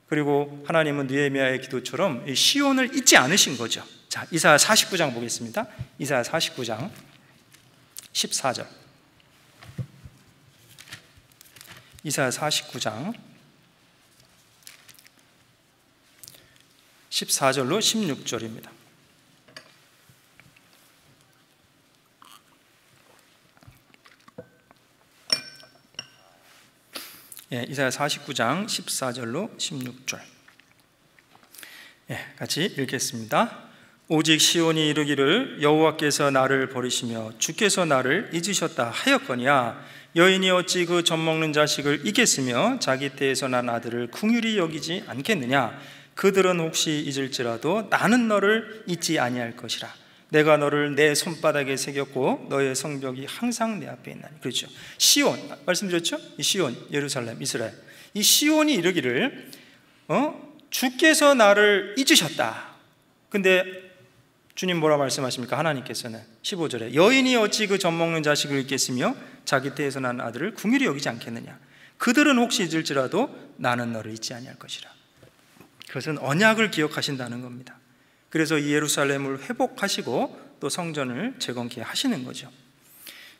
그리고 하나님은 느헤미야의 기도처럼 이 시온을 잊지 않으신 거죠. 자, 이사야 49장 보겠습니다. 이사야 49장 14절. 이사야 49장 14절로 16절입니다. 이사야 49장 14절로 16절. 같이 읽겠습니다. 오직 시온이 이르기를 여호와께서 나를 버리시며 주께서 나를 잊으셨다 하였거니와 여인이 어찌 그 젖먹는 자식을 잊겠으며 자기 때에서 난 아들을 긍휼히 여기지 않겠느냐. 그들은 혹시 잊을지라도 나는 너를 잊지 아니할 것이라. 내가 너를 내 손바닥에 새겼고 너의 성벽이 항상 내 앞에 있나니. 그렇죠. 시온 말씀드렸죠. 이 시온, 예루살렘, 이스라엘. 이 시온이 이르기를 주께서 나를 잊으셨다. 근데 주님 뭐라 말씀하십니까? 하나님께서는 15절에 여인이 어찌 그 젖먹는 자식을 잊겠으며 자기 태에서 난 아들을 긍휼히 여기지 않겠느냐. 그들은 혹시 잊을지라도 나는 너를 잊지 아니할 것이라. 그것은 언약을 기억하신다는 겁니다. 그래서 이 예루살렘을 회복하시고 또 성전을 재건케 하시는 거죠.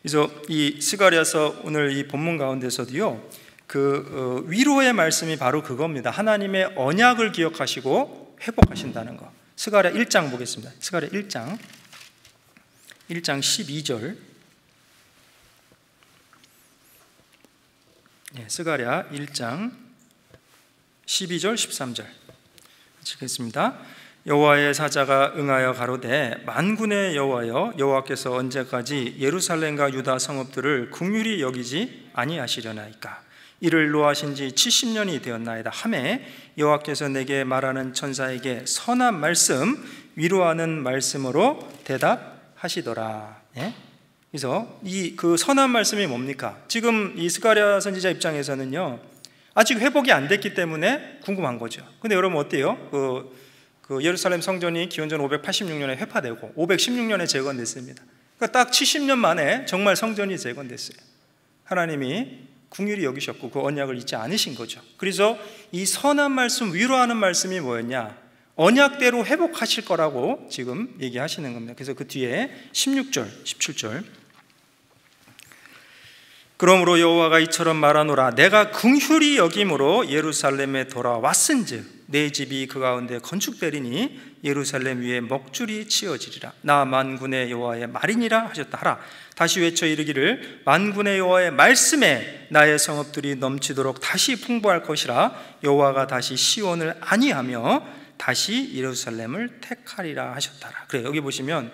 그래서 이 스가랴서 오늘 이 본문 가운데서도요, 그 위로의 말씀이 바로 그겁니다. 하나님의 언약을 기억하시고 회복하신다는 거. 스가랴 1장 보겠습니다. 스가랴 1장 12절. 스가랴 1장 12절 13절 읽겠습니다. 여호와의 사자가 응하여 가로되 만군의 여호와여, 여호와께서 언제까지 예루살렘과 유다 성읍들을 긍휼히 여기지 아니하시려나이까. 이를 노하신 지 70년이 되었나이다 하매 여호와께서 내게 말하는 천사에게 선한 말씀, 위로하는 말씀으로 대답하시더라. 그래서 이 그 선한 말씀이 뭡니까? 지금 이 스가랴 선지자 입장에서는요, 아직 회복이 안 됐기 때문에 궁금한 거죠. 근데 여러분 어때요? 그 예루살렘 성전이 기원전 586년에 회파되고 516년에 재건됐습니다. 그러니까 딱 70년 만에 정말 성전이 재건됐어요. 하나님이 긍휼히 여기셨고 그 언약을 잊지 않으신 거죠. 그래서 이 선한 말씀, 위로하는 말씀이 뭐였냐? 언약대로 회복하실 거라고 지금 얘기하시는 겁니다. 그래서 그 뒤에 16절, 17절. 그러므로 여호와가 이처럼 말하노라. 내가 긍휼히 여김으로 예루살렘에 돌아왔은즉 내 집이 그 가운데 건축되리니 예루살렘 위에 먹줄이 치어지리라. 나 만군의 여호와의 말이니라 하셨다 하라. 다시 외쳐 이르기를 만군의 여호와의 말씀에 나의 성읍들이 넘치도록 다시 풍부할 것이라. 여호와가 다시 시온을 안위하며 다시 예루살렘을 택하리라 하셨다라. 그래, 여기 보시면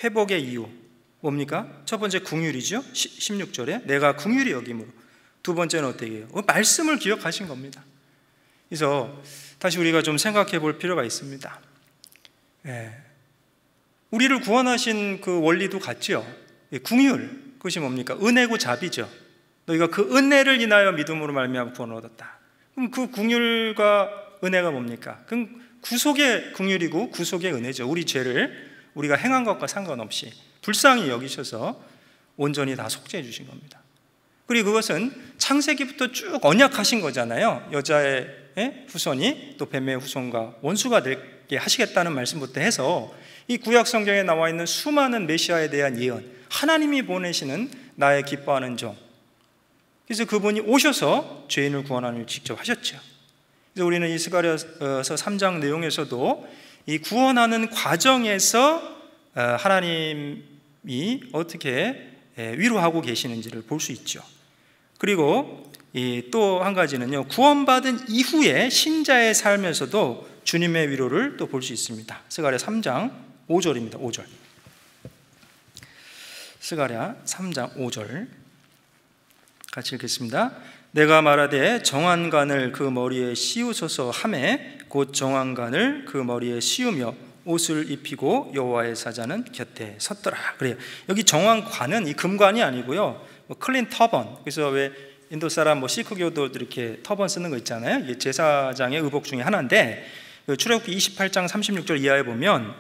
회복의 이유 뭡니까? 첫 번째 긍휼이죠. 16절에 내가 긍휼히 여김으로. 두 번째는 어떻게 해요? 말씀을 기억하신 겁니다. 그래서 다시 우리가 좀 생각해 볼 필요가 있습니다. 우리를 구원하신 그 원리도 같죠. 긍휼, 그것이 뭡니까? 은혜고 자비죠. 너희가 그 은혜를 인하여 믿음으로 말미암아 구원을 얻었다. 그럼 그 긍휼과 은혜가 뭡니까? 그럼 구속의 긍휼이고 구속의 은혜죠. 우리 죄를 우리가 행한 것과 상관없이 불쌍히 여기셔서 온전히 다 속죄해 주신 겁니다. 그리고 그것은 창세기부터 쭉 언약하신 거잖아요. 여자의 후손이 또 뱀의 후손과 원수가 되게 하시겠다는 말씀부터 해서 이 구약 성경에 나와 있는 수많은 메시아에 대한 예언, 하나님이 보내시는 나의 기뻐하는 종, 그래서 그분이 오셔서 죄인을 구원하는 일을 직접 하셨죠. 그래서 우리는 이 스가랴서 3장 내용에서도 이 구원하는 과정에서 하나님이 어떻게 위로하고 계시는지를 볼 수 있죠. 그리고 또 한 가지는요, 구원받은 이후에 신자의 삶에서도 주님의 위로를 또 볼 수 있습니다. 스가랴 3장 5절입니다. 5절. 스가랴 3장 5절 같이 읽겠습니다. 내가 말하되 정한간을 그 머리에 씌우소서 하매 곧 정한간을 그 머리에 씌우며 옷을 입히고 여호와의 사자는 곁에 섰더라. 그래요. 여기 정한관은 이 금관이 아니고요, 클린 터번. 그래서 왜 인도 사람 시크교도들 이렇게 터번 쓰는 거 있잖아요. 이게 제사장의 의복 중에 하나인데, 출애굽기 28장 36절 이하에 보면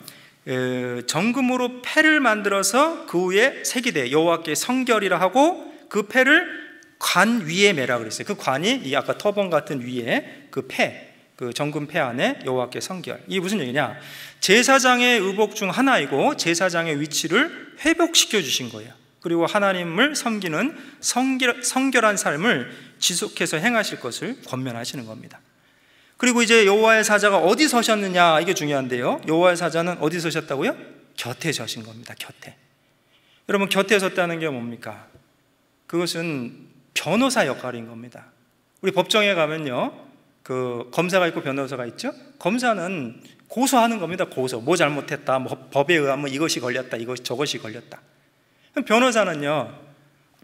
정금으로 패를 만들어서 그 위에 새기되 여호와께 성결이라 하고 그 패를 관 위에 매라 그랬어요. 그 관이 이 아까 터번 같은 위에 그 패, 그 정금 패 안에 여호와께 성결. 이게 무슨 얘기냐? 제사장의 의복 중 하나이고 제사장의 위치를 회복시켜 주신 거예요. 그리고 하나님을 섬기는 성결한 삶을 지속해서 행하실 것을 권면하시는 겁니다. 그리고 이제 여호와의 사자가 어디 서셨느냐, 이게 중요한데요, 여호와의 사자는 어디 서셨다고요? 곁에 서신 겁니다. 곁에. 여러분, 곁에 섰다는 게 뭡니까? 그것은 변호사 역할인 겁니다. 우리 법정에 가면요, 그 검사가 있고 변호사가 있죠. 검사는 고소하는 겁니다. 고소. 뭐 잘못했다, 뭐 법에 의하면 이것이 걸렸다, 이것이 저것이 걸렸다. 변호사는요,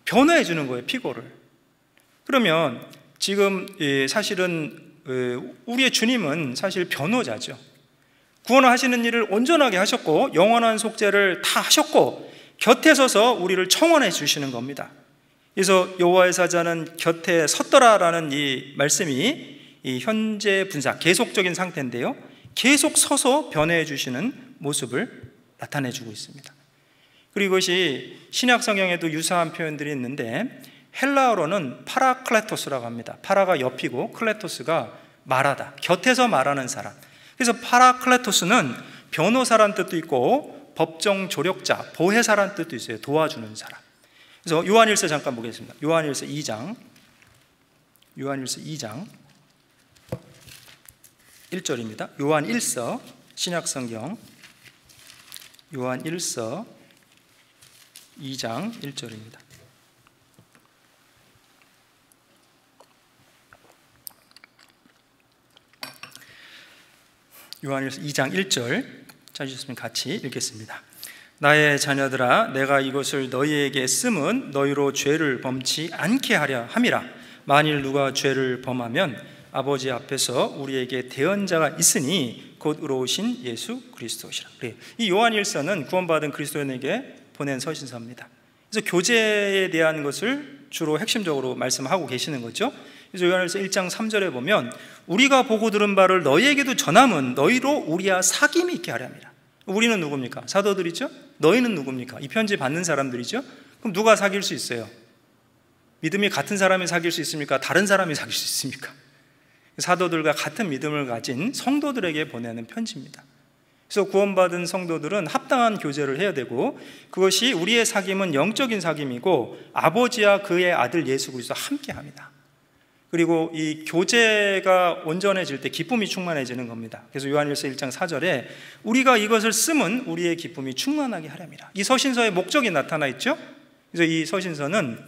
변호해 주는 거예요, 피고를. 그러면 지금 사실은 우리의 주님은 사실 변호자죠. 구원을 하시는 일을 온전하게 하셨고 영원한 속죄를 다 하셨고 곁에 서서 우리를 청원해 주시는 겁니다. 그래서 여호와의 사자는 곁에 섰더라라는 이 말씀이 이 현재 분사, 계속적인 상태인데요, 계속 서서 변호해 주시는 모습을 나타내주고 있습니다. 그리고 이것이 신약 성경에도 유사한 표현들이 있는데 헬라어로는 파라클레토스라고 합니다. 파라가 옆이고 클레토스가 말하다, 곁에서 말하는 사람. 그래서 파라클레토스는 변호사란 뜻도 있고 법정 조력자, 보혜사란 뜻도 있어요. 도와주는 사람. 그래서 요한일서 잠깐 보겠습니다. 요한일서 2장 1절입니다. 요한일서 신약성경 요한일서 2장 1절입니다. 요한일서 2장 1절 찾으셨으면 같이 읽겠습니다. 나의 자녀들아, 내가 이것을 너희에게 쓰면 너희로 죄를 범치 않게 하려 함이라. 만일 누가 죄를 범하면 아버지 앞에서 우리에게 대언자가 있으니 곧 의로우신 예수 그리스도시라. 이 요한일서는 구원받은 그리스도인에게 보낸 서신서입니다. 그래서 교제에 대한 것을 주로 핵심적으로 말씀하고 계시는 거죠. 그래서 요한일서 1장 3절에 보면 우리가 보고 들은 바를 너희에게도 전함은 너희로 우리와 사귐이 있게 하려 함이라. 우리는 누굽니까? 사도들이죠. 너희는 누굽니까? 이 편지 받는 사람들이죠. 그럼 누가 사귈 수 있어요? 믿음이 같은 사람이 사귈 수 있습니까? 다른 사람이 사귈 수 있습니까? 사도들과 같은 믿음을 가진 성도들에게 보내는 편지입니다. 그래서 구원받은 성도들은 합당한 교제를 해야 되고, 그것이 우리의 사귐은 영적인 사귐이고 아버지와 그의 아들 예수 그리스도와 함께합니다. 그리고 이 교제가 온전해질 때 기쁨이 충만해지는 겁니다. 그래서 요한일서 1장 4절에 우리가 이것을 쓰면 우리의 기쁨이 충만하게 하렵니다. 이 서신서의 목적이 나타나 있죠. 그래서 이 서신서는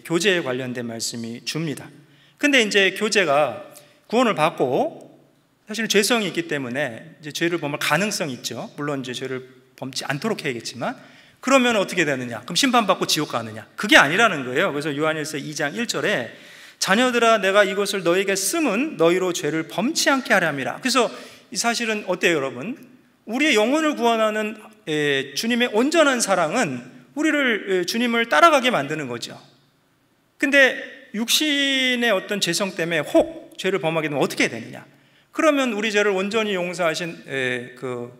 교제에 관련된 말씀이 줍니다. 근데 이제 교제가 구원을 받고 사실 죄성이 있기 때문에 이제 죄를 범할 가능성이 있죠. 물론 이제 죄를 범치 않도록 해야겠지만, 그러면 어떻게 되느냐? 그럼 심판받고 지옥 가느냐? 그게 아니라는 거예요. 그래서 요한일서 2장 1절에 자녀들아, 내가 이것을 너에게 쓰면 너희로 죄를 범치 않게 하려 함이라. 그래서 이 사실은 어때요, 여러분? 우리의 영혼을 구원하는 주님의 온전한 사랑은 우리를 주님을 따라가게 만드는 거죠. 근데 육신의 어떤 죄성 때문에 혹 죄를 범하게 되면 어떻게 되느냐? 그러면 우리 죄를 온전히 용서하신 그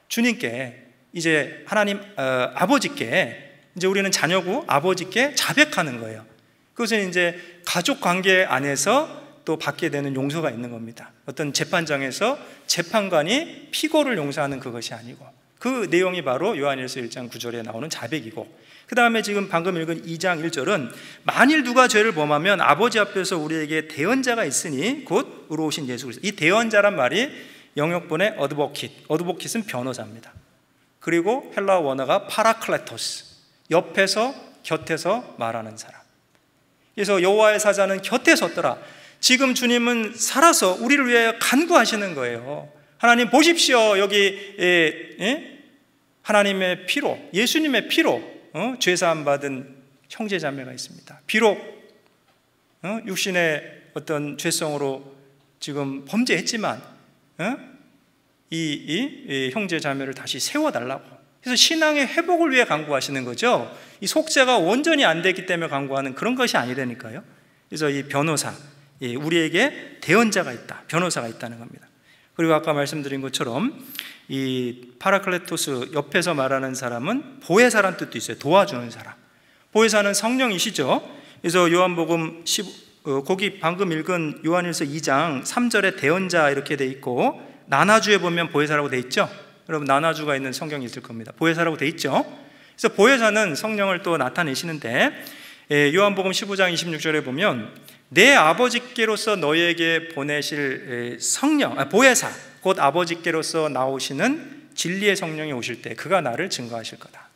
주님께, 이제 하나님 아버지께, 이제 우리는 자녀고 아버지께 자백하는 거예요. 그것은 이제 가족 관계 안에서 또 받게 되는 용서가 있는 겁니다. 어떤 재판장에서 재판관이 피고를 용서하는 그것이 아니고, 그 내용이 바로 요한일서 1장 9절에 나오는 자백이고, 그 다음에 지금 방금 읽은 2장 1절은 만일 누가 죄를 범하면 아버지 앞에서 우리에게 대언자가 있으니 곧 의로우신 예수 그리스도. 이 대언자란 말이 영역본의 어드보킷은 변호사입니다. 그리고 헬라어 원어가 파라클레토스, 옆에서 곁에서 말하는 사람. 그래서 여호와의 사자는 곁에 섰더라. 지금 주님은 살아서 우리를 위해 간구하시는 거예요. 하나님 보십시오. 여기 하나님의 피로, 예수님의 피로 죄사함 받은 형제 자매가 있습니다. 비록 육신의 어떤 죄성으로 지금 범죄했지만 이 형제 자매를 다시 세워달라고. 그래서 신앙의 회복을 위해 간구하시는 거죠. 이 속죄가 온전히 안 됐기 때문에 간구하는 그런 것이 아니라니까요. 그래서 이 변호사, 우리에게 대언자가 있다, 변호사가 있다는 겁니다. 그리고 아까 말씀드린 것처럼 이 파라클레토스, 옆에서 말하는 사람은 보혜사란 뜻도 있어요. 도와주는 사람. 보혜사는 성령이시죠. 그래서 요한복음 거기 방금 읽은 요한일서 2장 3절에 대언자 이렇게 돼 있고, 나나주에 보면 보혜사라고 돼 있죠. 여러분 나나주가 있는 성경이 있을 겁니다. 보혜사라고 돼 있죠. 그래서 보혜사는 성령을 또 나타내시는데, 요한복음 15장 26절에 보면 내 아버지께로서 너희에게 보내실 성령, 보혜사, 곧 아버지께로서 나오시는 진리의 성령이 오실 때 그가 나를 증거하실 거다.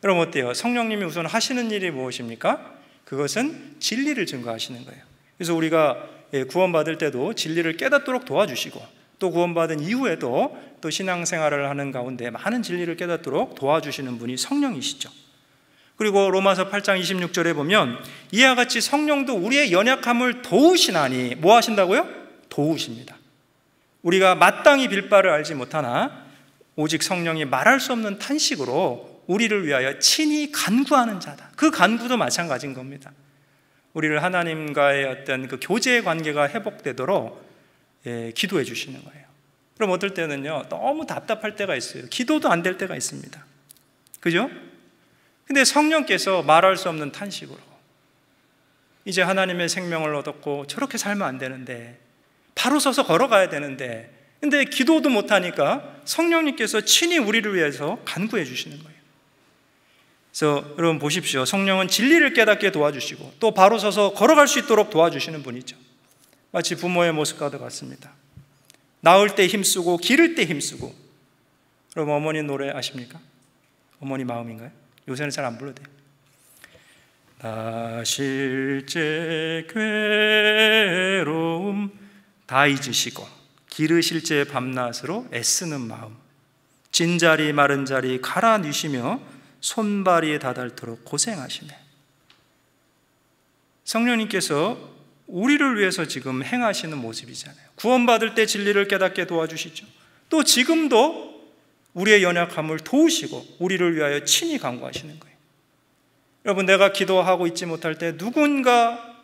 여러분 어때요? 성령님이 우선 하시는 일이 무엇입니까? 그것은 진리를 증거하시는 거예요. 그래서 우리가 구원받을 때도 진리를 깨닫도록 도와주시고, 또 구원받은 이후에도 또 신앙생활을 하는 가운데 많은 진리를 깨닫도록 도와주시는 분이 성령이시죠. 그리고 로마서 8장 26절에 보면 이와 같이 성령도 우리의 연약함을 도우시나니, 뭐 하신다고요? 도우십니다. 우리가 마땅히 빌 바를 알지 못하나 오직 성령이 말할 수 없는 탄식으로 우리를 위하여 친히 간구하는 자다. 그 간구도 마찬가지인 겁니다. 우리를 하나님과의 어떤 그 교제의 관계가 회복되도록 기도해 주시는 거예요. 그럼 어떨 때는요, 너무 답답할 때가 있어요. 기도도 안 될 때가 있습니다. 그죠? 근데 성령께서 말할 수 없는 탄식으로, 이제 하나님의 생명을 얻었고 저렇게 살면 안 되는데, 바로 서서 걸어가야 되는데, 근데 기도도 못하니까 성령님께서 친히 우리를 위해서 간구해 주시는 거예요. 그래서 여러분 보십시오. 성령은 진리를 깨닫게 도와주시고 또 바로 서서 걸어갈 수 있도록 도와주시는 분이죠. 마치 부모의 모습과도 같습니다. 낳을 때 힘쓰고 기를 때 힘쓰고. 여러분 어머니 노래 아십니까? 어머니 마음인가요? 요새는 잘 안 불러도 돼요. 나실제 괴로움 다 잊으시고 기르실제 밤낮으로 애쓰는 마음, 진자리 마른 자리 갈아 넣으시며 손발이 다닳도록 고생하시네. 성령님께서 우리를 위해서 지금 행하시는 모습이잖아요. 구원받을 때 진리를 깨닫게 도와주시죠. 또 지금도 우리의 연약함을 도우시고 우리를 위하여 친히 간구하시는 거예요. 여러분, 내가 기도하고 있지 못할 때 누군가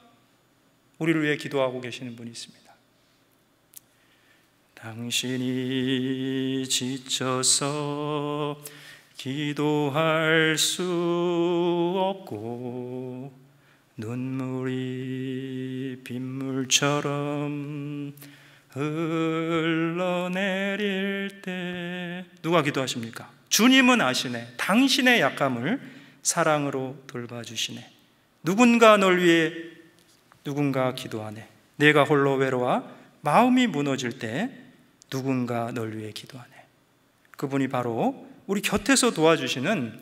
우리를 위해 기도하고 계시는 분이 있습니다. 당신이 지쳐서 기도할 수 없고 눈물이 빗물처럼 흘러내릴 때 누가 기도하십니까? 주님은 아시네. 당신의 약함을 사랑으로 돌봐주시네. 누군가 널 위해 누군가 기도하네. 내가 홀로 외로워 마음이 무너질 때 누군가 널 위해 기도하네. 그분이 바로 우리 곁에서 도와주시는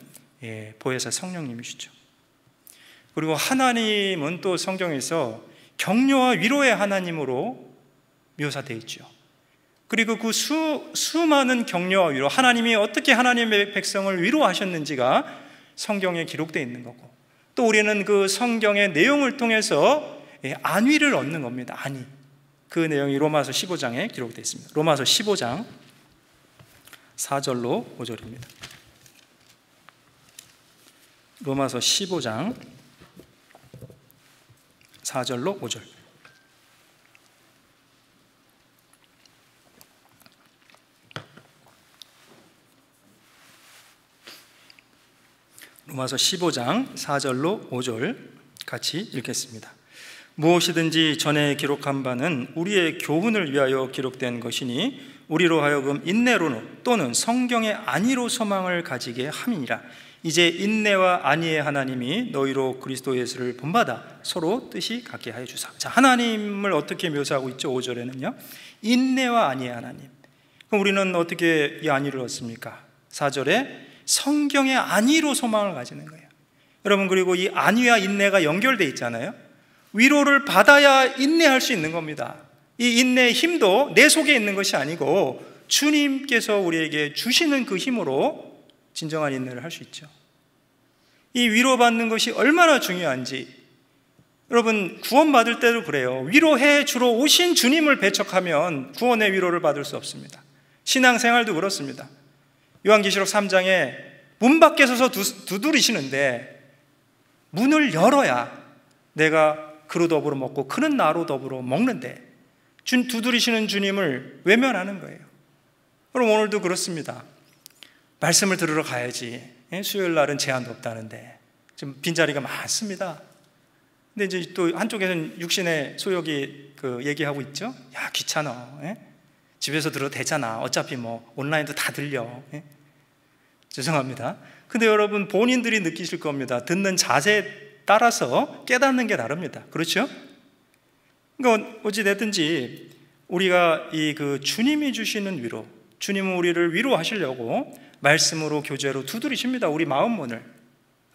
보혜사 성령님이시죠. 그리고 하나님은 또 성경에서 격려와 위로의 하나님으로 묘사되어 있죠. 그리고 그 수많은 격려와 위로, 하나님이 어떻게 하나님의 백성을 위로하셨는지가 성경에 기록되어 있는 거고, 또 우리는 그 성경의 내용을 통해서 안위를 얻는 겁니다. 안위. 그 내용이 로마서 15장에 기록되어 있습니다. 로마서 15장 4절로 5절입니다. 로마서 15장 4절로 5절. 로마서 15장 4절로 5절 같이 읽겠습니다. 무엇이든지 전에 기록한 바는 우리의 교훈을 위하여 기록된 것이니 우리로 하여금 인내로 또는 성경의 안위로 소망을 가지게 함이니라. 이제 인내와 안위의 하나님이 너희로 그리스도 예수를 본받아 서로 뜻이 같게 하여 주사. 자, 하나님을 어떻게 묘사하고 있죠? 5절에는요, 인내와 안위의 하나님. 그럼 우리는 어떻게 이 안위를 얻습니까? 4절에 성경의 안위로 소망을 가지는 거예요. 여러분, 그리고 이 안위와 인내가 연결되어 있잖아요. 위로를 받아야 인내할 수 있는 겁니다. 이 인내의 힘도 내 속에 있는 것이 아니고 주님께서 우리에게 주시는 그 힘으로 진정한 인내를 할 수 있죠. 이 위로받는 것이 얼마나 중요한지, 여러분 구원받을 때도 그래요. 위로해 주러 오신 주님을 배척하면 구원의 위로를 받을 수 없습니다. 신앙생활도 그렇습니다. 요한계시록 3장에 문 밖에 서서 두드리시는데 문을 열어야 내가 그로 더불어 먹고 그는 나로 더불어 먹는데 두드리시는 주님을 외면하는 거예요. 그럼 오늘도 그렇습니다. 말씀을 들으러 가야지. 수요일 날은 제한도 없다는데 지금 빈자리가 많습니다. 근데 이제 또 한쪽에서는 육신의 소욕이 얘기하고 있죠. 야, 귀찮아. 집에서 들어도 되잖아. 어차피 뭐 온라인도 다 들려. 죄송합니다. 근데 여러분 본인들이 느끼실 겁니다. 듣는 자세 따라서 깨닫는 게 다릅니다. 그렇죠? 그러니까 어찌됐든지 우리가 주님이 주시는 위로, 주님은 우리를 위로하시려고 말씀으로 교제로 두드리십니다. 우리 마음 문을.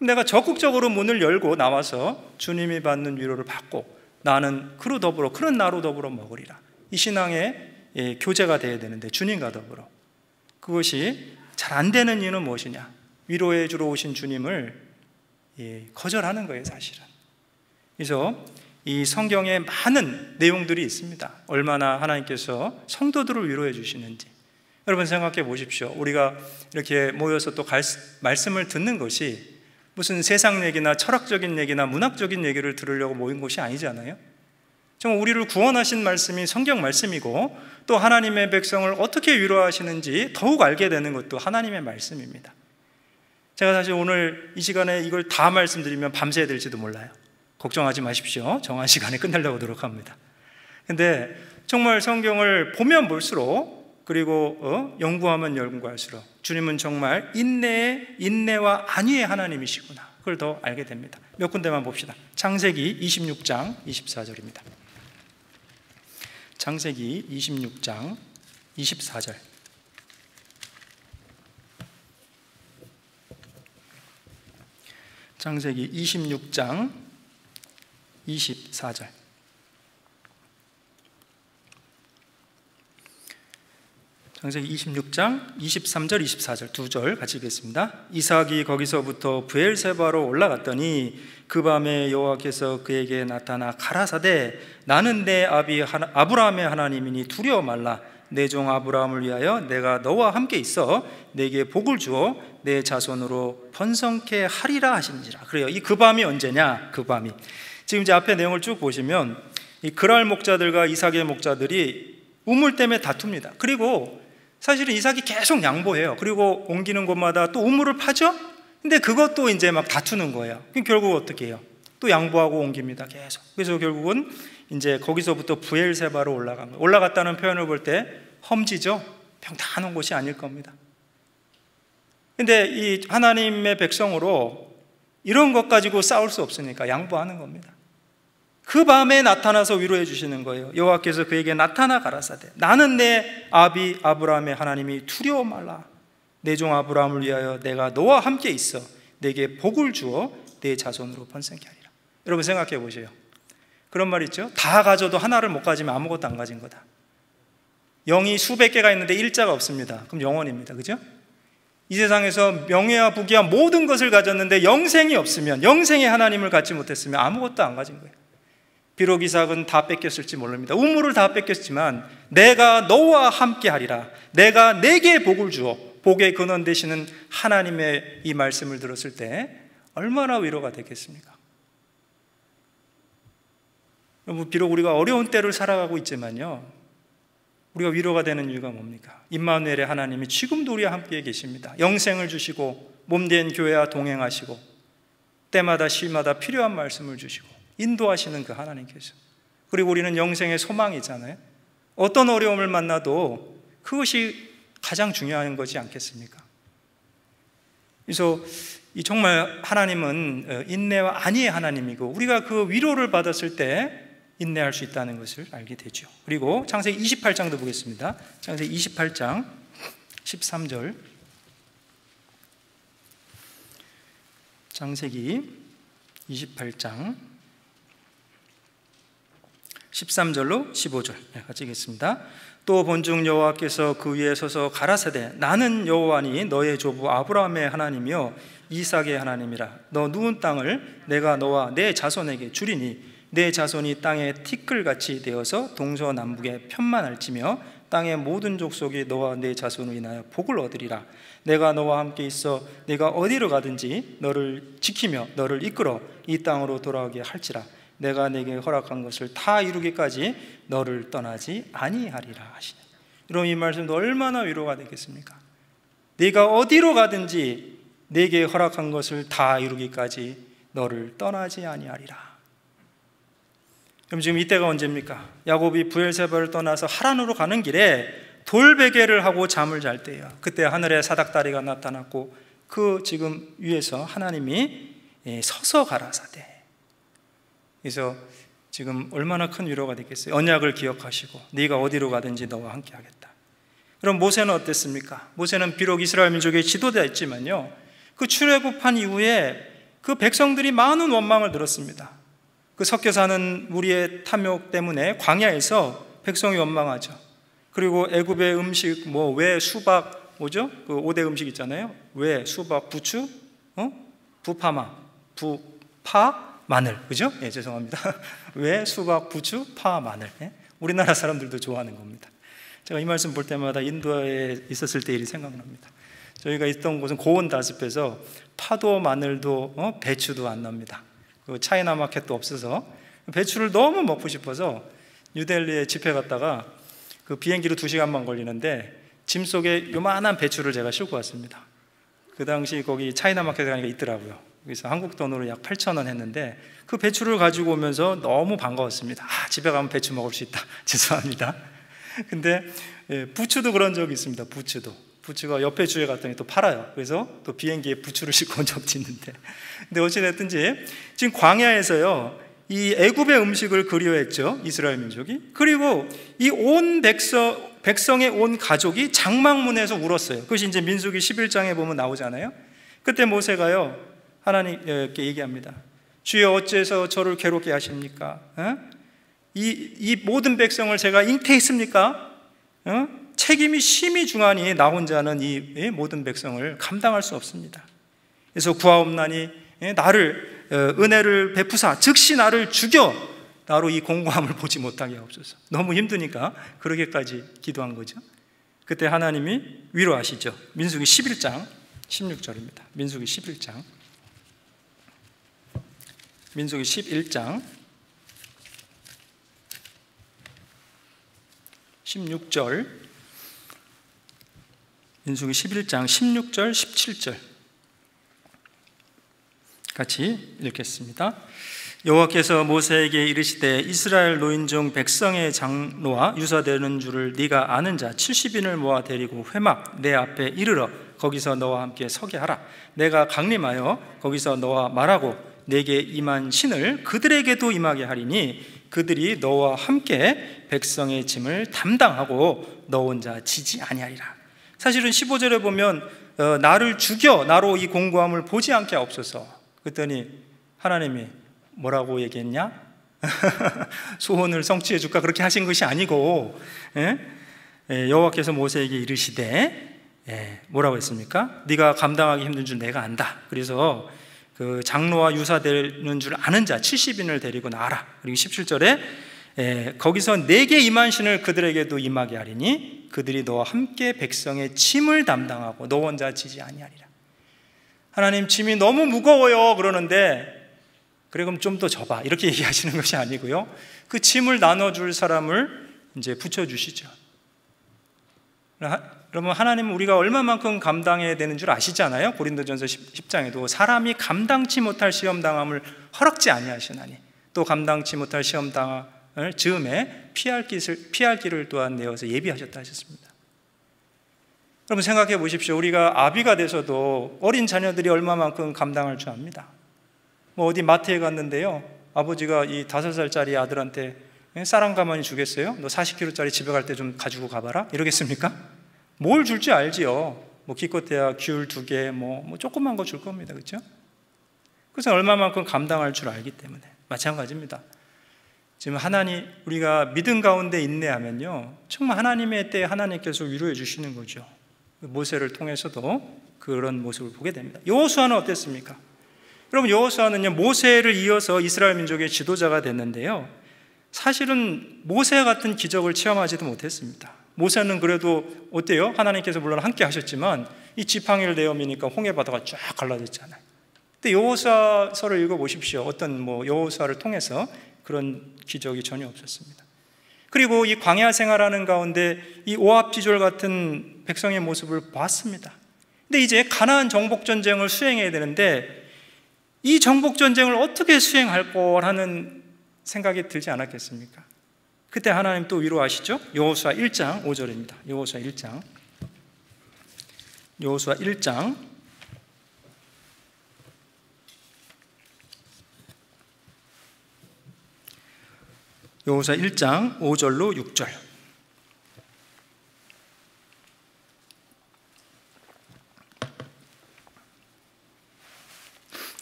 내가 적극적으로 문을 열고 나와서 주님이 받는 위로를 받고 나는 그로 더불어 그는 나로 더불어 먹으리라. 이 신앙의 교제가 되어야 되는데 주님과 더불어 그것이 잘 안 되는 이유는 무엇이냐? 위로해 주러 오신 주님을 거절하는 거예요, 사실은. 그래서 이 성경에 많은 내용들이 있습니다. 얼마나 하나님께서 성도들을 위로해 주시는지. 여러분 생각해 보십시오. 우리가 이렇게 모여서 또 말씀을 듣는 것이 무슨 세상 얘기나 철학적인 얘기나 문학적인 얘기를 들으려고 모인 것이 아니잖아요. 정말 우리를 구원하신 말씀이 성경 말씀이고, 또 하나님의 백성을 어떻게 위로하시는지 더욱 알게 되는 것도 하나님의 말씀입니다. 제가 사실 오늘 이 시간에 이걸 다 말씀드리면 밤새야 될지도 몰라요. 걱정하지 마십시오. 정한 시간에 끝내려고 노력합니다. 근데 정말 성경을 보면 볼수록, 그리고 연구하면 연구할수록 주님은 정말 인내와 안위의 하나님이시구나, 그걸 더 알게 됩니다. 몇 군데만 봅시다. 창세기 26장 24절입니다. 창세기 26장 24절. 창세기 26장 24절. 창세기 26장 23절 24절 두 절 같이 읽겠습니다. 이삭이 거기서부터 브엘세바로 올라갔더니 그 밤에 여호와께서 그에게 나타나 가라사대 나는 내 아비 아브라함의 하나님이니 두려워 말라. 내 종 아브라함을 위하여 내가 너와 함께 있어 내게 복을 주어 내 자손으로 번성케 하리라 하신지라. 그래요. 이 그 밤이 언제냐? 그 밤이 지금 이제 앞에 내용을 쭉 보시면 이 그랄 목자들과 이삭의 목자들이 우물 때문에 다툽니다. 그리고 사실은 이삭이 계속 양보해요. 그리고 옮기는 곳마다 또 우물을 파죠. 근데 그것도 이제 막 다투는 거예요. 그럼 결국 어떻게 해요? 또 양보하고 옮깁니다. 계속. 그래서 결국은 이제 거기서부터 브엘세바로 올라간 거예요. 올라갔다는 표현을 볼 때 험지죠. 평탄한 곳이 아닐 겁니다. 근데 이 하나님의 백성으로 이런 것 가지고 싸울 수 없으니까 양보하는 겁니다. 그 밤에 나타나서 위로해 주시는 거예요. 여호와께서 그에게 나타나 가라사대 나는 내 아비 아브라함의 하나님이 두려워 말라. 내 종 아브라함을 위하여 내가 너와 함께 있어 내게 복을 주어 내 자손으로 번성케 하리라. 여러분 생각해 보세요. 그런 말 있죠. 다 가져도 하나를 못 가지면 아무것도 안 가진 거다. 영이 수백 개가 있는데 일자가 없습니다. 그럼 영원입니다. 그죠? 이 세상에서 명예와 부귀와 모든 것을 가졌는데 영생이 없으면, 영생의 하나님을 갖지 못했으면 아무것도 안 가진 거예요. 비록 이삭은 다 뺏겼을지 모릅니다. 우물을 다 뺏겼지만 내가 너와 함께 하리라. 내가 내게 복을 주어 복의 근원 되시는 하나님의 이 말씀을 들었을 때 얼마나 위로가 되겠습니까? 비록 우리가 어려운 때를 살아가고 있지만요, 우리가 위로가 되는 이유가 뭡니까? 임마누엘의 하나님이 지금도 우리와 함께 계십니다. 영생을 주시고 몸된 교회와 동행하시고 때마다 시마다 필요한 말씀을 주시고 인도하시는 그 하나님께서, 그리고 우리는 영생의 소망이잖아요. 어떤 어려움을 만나도 그것이 가장 중요한 거지 않겠습니까? 그래서 정말 하나님은 인내와 안위의 하나님이고 우리가 그 위로를 받았을 때 인내할 수 있다는 것을 알게 되죠. 그리고 창세기 28장도 보겠습니다. 창세기 28장 13절. 창세기 28장 13절로 15절 같이 읽겠습니다. 또 본중 여호와께서 그 위에 서서 가라사대 나는 여호와니 너의 조부 아브라함의 하나님이요 이삭의 하나님이라. 너 누운 땅을 내가 너와 내 자손에게 주리니 내 자손이 땅에 티끌같이 되어서 동서남북에 편만할지며 땅의 모든 족속이 너와 내 자손으로 인하여 복을 얻으리라. 내가 너와 함께 있어 네가 어디로 가든지 너를 지키며 너를 이끌어 이 땅으로 돌아오게 할지라. 내가 내게 허락한 것을 다 이루기까지 너를 떠나지 아니하리라 하시네. 여러분 이 말씀도 얼마나 위로가 되겠습니까? 네가 어디로 가든지 내게 허락한 것을 다 이루기까지 너를 떠나지 아니하리라. 그럼 지금 이때가 언제입니까? 야곱이 브엘세바를 떠나서 하란으로 가는 길에 돌베개를 하고 잠을 잘 때예요. 그때 하늘에 사닥다리가 나타났고 그 지금 위에서 하나님이 서서 가라사대. 그래서 지금 얼마나 큰 위로가 되겠어요. 언약을 기억하시고 네가 어디로 가든지 너와 함께 하겠다. 그럼 모세는 어땠습니까? 모세는 비록 이스라엘 민족의 지도자였지만요, 그 출애굽한 이후에 그 백성들이 많은 원망을 들었습니다. 그 섞여 사는 무리의 탐욕 때문에 광야에서 백성이 원망하죠. 그리고 애굽의 음식 왜 수박 뭐죠? 그 5대 음식 있잖아요. 왜 수박 부추, 부파마, 부파 마늘, 그죠? 예, 죄송합니다. 왜 수박 부추 파 마늘. 예? 우리나라 사람들도 좋아하는 겁니다. 제가 이 말씀 볼 때마다 인도에 있었을 때 일이 생각납니다. 저희가 있던 곳은 고온 다습해서 파도 마늘도 배추도 안 납니다. 그 차이나 마켓도 없어서 배추를 너무 먹고 싶어서 뉴델리에 집회 갔다가 그 비행기로 2시간만 걸리는데 짐 속에 요만한 배추를 제가 싣고 왔습니다. 그 당시 거기 차이나마켓에 가니까 있더라고요. 그래서 한국 돈으로 약 8,000원 했는데 그 배추를 가지고 오면서 너무 반가웠습니다. 집에 가면 배추 먹을 수 있다. 죄송합니다. 근데 부추도 그런 적이 있습니다. 부추가 옆에 주에 갔더니 또 팔아요. 그래서 또 비행기에 부추를 싣고 온 적도 있는데, 근데 어찌됐든지 지금 광야에서요 이 애굽의 음식을 그리워했죠, 이스라엘 민족이. 그리고 이 온 백성의 온 가족이 장막문에서 울었어요. 그것이 이제 민수기 11장에 보면 나오잖아요. 그때 모세가요 하나님께 얘기합니다. 주여 어째서 저를 괴롭게 하십니까? 이 모든 백성을 제가 잉태했습니까? 책임이 심히 중하니 나 혼자는 이 모든 백성을 감당할 수 없습니다. 그래서 구하옵나니 나를 은혜를 베푸사 즉시 나를 죽여 나로 이 공고함을 보지 못하게 하옵소서. 너무 힘드니까 그러게까지 기도한 거죠. 그때 하나님이 위로하시죠. 민수기 11장 16절입니다. 민수기 11장 16절, 민수기 11장 16절 17절 같이 읽겠습니다. 여호와께서 모세에게 이르시되 이스라엘 노인 중 백성의 장로와 유사되는 줄을 네가 아는 자 70인을 모아 데리고 회막 내 앞에 이르러 거기서 너와 함께 서게 하라. 내가 강림하여 거기서 너와 말하고 내게 임한 신을 그들에게도 임하게 하리니 그들이 너와 함께 백성의 짐을 담당하고 너 혼자 지지 아니하리라. 사실은 15절에 보면 나를 죽여 나로 이 공고함을 보지 않게 하옵소서. 그랬더니 하나님이 뭐라고 얘기했냐? 소원을 성취해 줄까? 그렇게 하신 것이 아니고 여호와께서 모세에게 이르시되 뭐라고 했습니까? 네가 감당하기 힘든 줄 내가 안다. 그래서 그 장로와 유사되는 줄 아는 자 70인을 데리고 나와라. 그리고 17절에 거기서 내게 임한 신을 그들에게도 임하게 하리니 그들이 너와 함께 백성의 짐을 담당하고 너 혼자 지지 아니하리라. 하나님 짐이 너무 무거워요 그러는데 그래 그럼 좀 더 져봐 이렇게 얘기하시는 것이 아니고요, 그 짐을 나눠줄 사람을 이제 붙여주시죠. 그러면 하나님은 우리가 얼마만큼 감당해야 되는 줄 아시잖아요. 고린도전서 10장에도 사람이 감당치 못할 시험당함을 허락지 아니하시나니 또 감당치 못할 시험당함을 즈음에 피할 길을 또한 내어서 예비하셨다 하셨습니다. 여러분 생각해 보십시오. 우리가 아비가 돼서도 어린 자녀들이 얼마만큼 감당할 줄 압니다. 뭐 어디 마트에 갔는데요, 아버지가 이 5살짜리 아들한테 쌀 한 가마니 주겠어요? 너 40kg짜리 집에 갈 때 좀 가지고 가봐라? 이러겠습니까? 뭘 줄지 알지요. 뭐 기껏해야 귤 2개 뭐 조그만 거 줄 겁니다. 그렇죠? 그래서 얼마만큼 감당할 줄 알기 때문에 마찬가지입니다. 지금 우리가 믿음 가운데 인내하면요 정말 하나님의 때에 하나님께서 위로해 주시는 거죠. 모세를 통해서도 그런 모습을 보게 됩니다. 여호수아는 어땠습니까? 여러분 여호수아는요 모세를 이어서 이스라엘 민족의 지도자가 됐는데요, 사실은 모세 같은 기적을 체험하지도 못했습니다. 모세는 그래도 어때요? 하나님께서 물론 함께 하셨지만 이 지팡이를 내어미니까 홍해 바다가 쫙 갈라졌잖아요. 근데 여호수아서를 읽어보십시오. 어떤 여호수아를 통해서 그런 기적이 전혀 없었습니다. 그리고 이 광야 생활하는 가운데 이 오합지졸 같은 백성의 모습을 봤습니다. 근데 이제 가나안 정복전쟁을 수행해야 되는데 이 정복전쟁을 어떻게 수행할 거라는 생각이 들지 않았겠습니까? 그때 하나님 또 위로하시죠. 여호수아 1장 5절입니다. 여호수아 1장 5절로 6절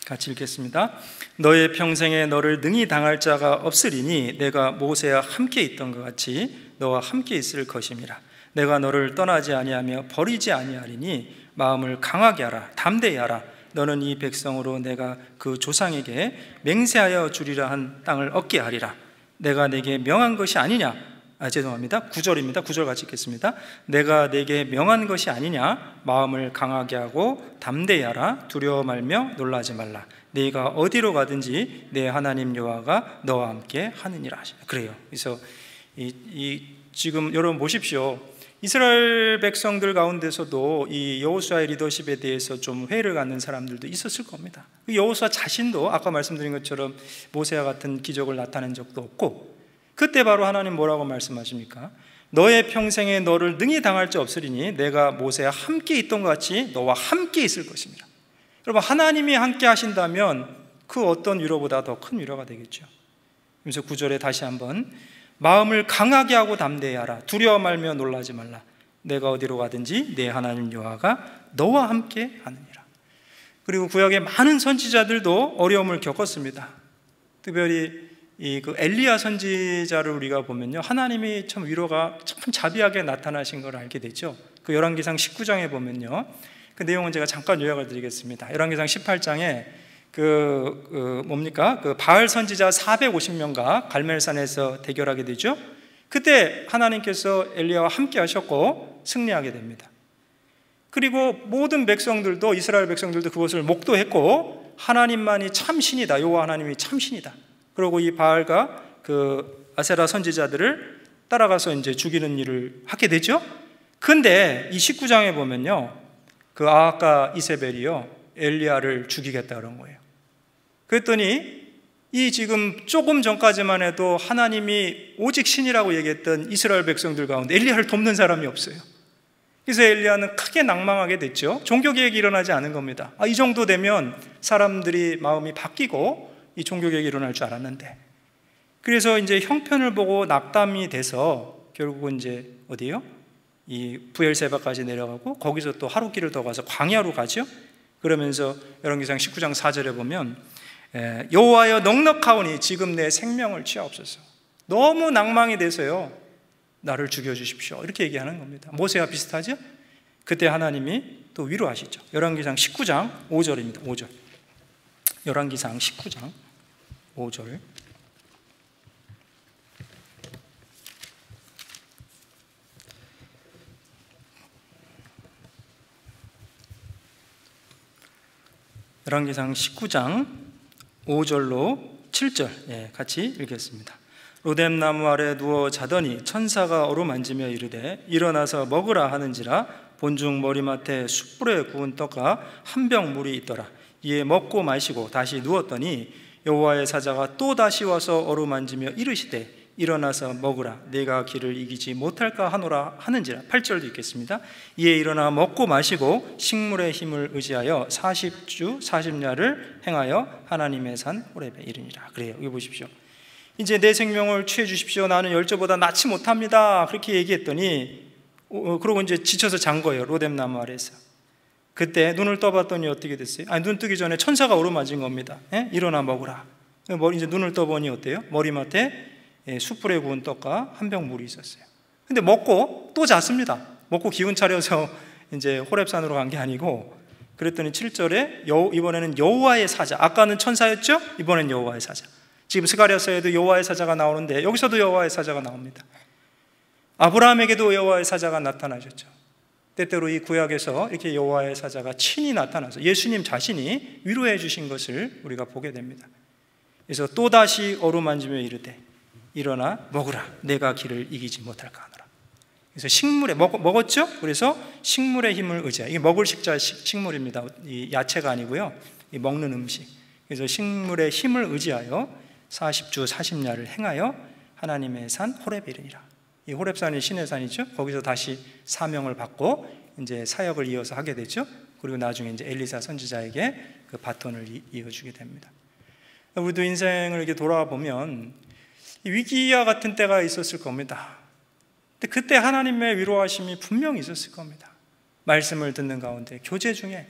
같이 읽겠습니다. 너의 평생에 너를 능히 당할 자가 없으리니 내가 모세와 함께 있던 것 같이 너와 함께 있을 것임이라. 내가 너를 떠나지 아니하며 버리지 아니하리니 마음을 강하게 하라. 담대히 하라. 너는 이 백성으로 내가 그 조상에게 맹세하여 주리라 한 땅을 얻게 하리라. 내가 내게 명한 것이 아니냐? 죄송합니다. 9절입니다. 9절 같이 읽겠습니다. 내가 내게 명한 것이 아니냐? 마음을 강하게 하고 담대히 하라. 두려워 말며 놀라지 말라. 네가 어디로 가든지 내 하나님 여호와가 너와 함께 하느니라. 그래요. 그래서 지금 여러분 보십시오. 이스라엘 백성들 가운데서도 이 여호수아의 리더십에 대해서 좀 회의를 갖는 사람들도 있었을 겁니다. 여호수아 자신도 아까 말씀드린 것처럼 모세와 같은 기적을 나타낸 적도 없고, 그때 바로 하나님 뭐라고 말씀하십니까? 너의 평생에 너를 능히 당할 자 없으리니 내가 모세와 함께 있던 것 같이 너와 함께 있을 것입니다. 여러분, 하나님이 함께 하신다면 그 어떤 위로보다 더 큰 위로가 되겠죠. 그래서 9절에 다시 한번 마음을 강하게 하고 담대히 하라. 두려워 말며 놀라지 말라. 내가 어디로 가든지 내 하나님 여호와가 너와 함께 하느니라. 그리고 구약의 많은 선지자들도 어려움을 겪었습니다. 특별히 그 엘리야 선지자를 우리가 보면요, 하나님이 참 위로가 참 자비하게 나타나신 걸 알게 되죠. 그 열왕기상 19장에 보면요, 그 내용은 제가 잠깐 요약을 드리겠습니다. 열왕기상 18장에 그 바알 선지자 450명과 갈멜산에서 대결하게 되죠. 그때 하나님께서 엘리야와 함께 하셨고 승리하게 됩니다. 그리고 모든 백성들도, 이스라엘 백성들도 그것을 목도했고, 하나님만이 참 신이다, 여호와 하나님이 참 신이다. 그리고 이 바알과 그 아세라 선지자들을 따라가서 이제 죽이는 일을 하게 되죠. 근데 이 19장에 보면요, 그 아하가 이세벨이요, 엘리야를 죽이겠다 그런 거예요. 그랬더니 이 지금 조금 전까지만 해도 하나님이 오직 신이라고 얘기했던 이스라엘 백성들 가운데 엘리야를 돕는 사람이 없어요. 그래서 엘리야는 크게 낭망하게 됐죠. 종교개혁이 일어나지 않은 겁니다. 이 정도 되면 사람들이 마음이 바뀌고 이 종교개혁이 일어날 줄 알았는데, 그래서 이제 형편을 보고 낙담이 돼서 결국은 이제 어디요? 이 부엘세바까지 내려가고 거기서 또 하루길을 더 가서 광야로 가죠. 그러면서 열왕기상 19장 4절에 보면 여호와여 넉넉하오니 지금 내 생명을 취하옵소서. 너무 낭망이 돼서요, 나를 죽여주십시오, 이렇게 얘기하는 겁니다. 모세와 비슷하죠? 그때 하나님이 또 위로하시죠. 열왕기상 19장 5절입니다. 5절. 열왕기상 19장 5절. 열왕기상 19장 5절로 7절 같이 읽겠습니다. 로뎀나무 아래 누워 자더니 천사가 어루만지며 이르되 일어나서 먹으라 하는지라. 본중 머리맡에 숯불에 구운 떡과 한 병 물이 있더라. 이에 먹고 마시고 다시 누웠더니 여호와의 사자가 또 다시 와서 어루만지며 이르시되 일어나서 먹으라. 내가 길을 이기지 못할까 하노라 하는지라. 8절도 읽겠습니다. 이에 일어나 먹고 마시고 식물의 힘을 의지하여 40주 40야를 행하여 하나님의 산 호렙에 이르니라. 그래요. 여기 보십시오. 이제 내 생명을 취해 주십시오. 나는 열저보다 낫지 못합니다. 그렇게 얘기했더니 그러고 이제 지쳐서 잔 거예요. 로뎀나무 아래에서. 그때 눈을 떠봤더니 어떻게 됐어요? 눈 뜨기 전에 천사가 오르맞은 겁니다. 일어나 먹으라. 이제 눈을 떠보니 어때요? 머리맡에 숯불에 구운 떡과 한 병 물이 있었어요. 근데 먹고 또 잤습니다. 먹고 기운 차려서 이제 호렙산으로 간 게 아니고, 그랬더니 7절에 이번에는 여호와의 사자, 아까는 천사였죠? 이번엔 여호와의 사자. 지금 스가랴서에도 여호와의 사자가 나오는데 여기서도 여호와의 사자가 나옵니다. 아브라함에게도 여호와의 사자가 나타나셨죠. 때때로 이 구약에서 이렇게 여호와의 사자가 친히 나타나서 예수님 자신이 위로해 주신 것을 우리가 보게 됩니다. 그래서 또다시 어루만지며 이르되 일어나 먹으라. 내가 길을 이기지 못할까 하노라. 그래서 식물에 먹었죠? 그래서 식물의 힘을 의지하여, 이게 먹을 식자 식물입니다. 이 야채가 아니고요, 이 먹는 음식. 그래서 식물의 힘을 의지하여 40주 40야를 행하여 하나님의 산 호렙에 이르니라. 이 호렙산이 신의 산이죠. 거기서 다시 사명을 받고 이제 사역을 이어서 하게 되죠. 그리고 나중에 이제 엘리사 선지자에게 그 바톤을 이어주게 됩니다. 우리도 인생을 이렇게 돌아보면 위기와 같은 때가 있었을 겁니다. 근데 그때 하나님의 위로하심이 분명히 있었을 겁니다. 말씀을 듣는 가운데, 교제 중에,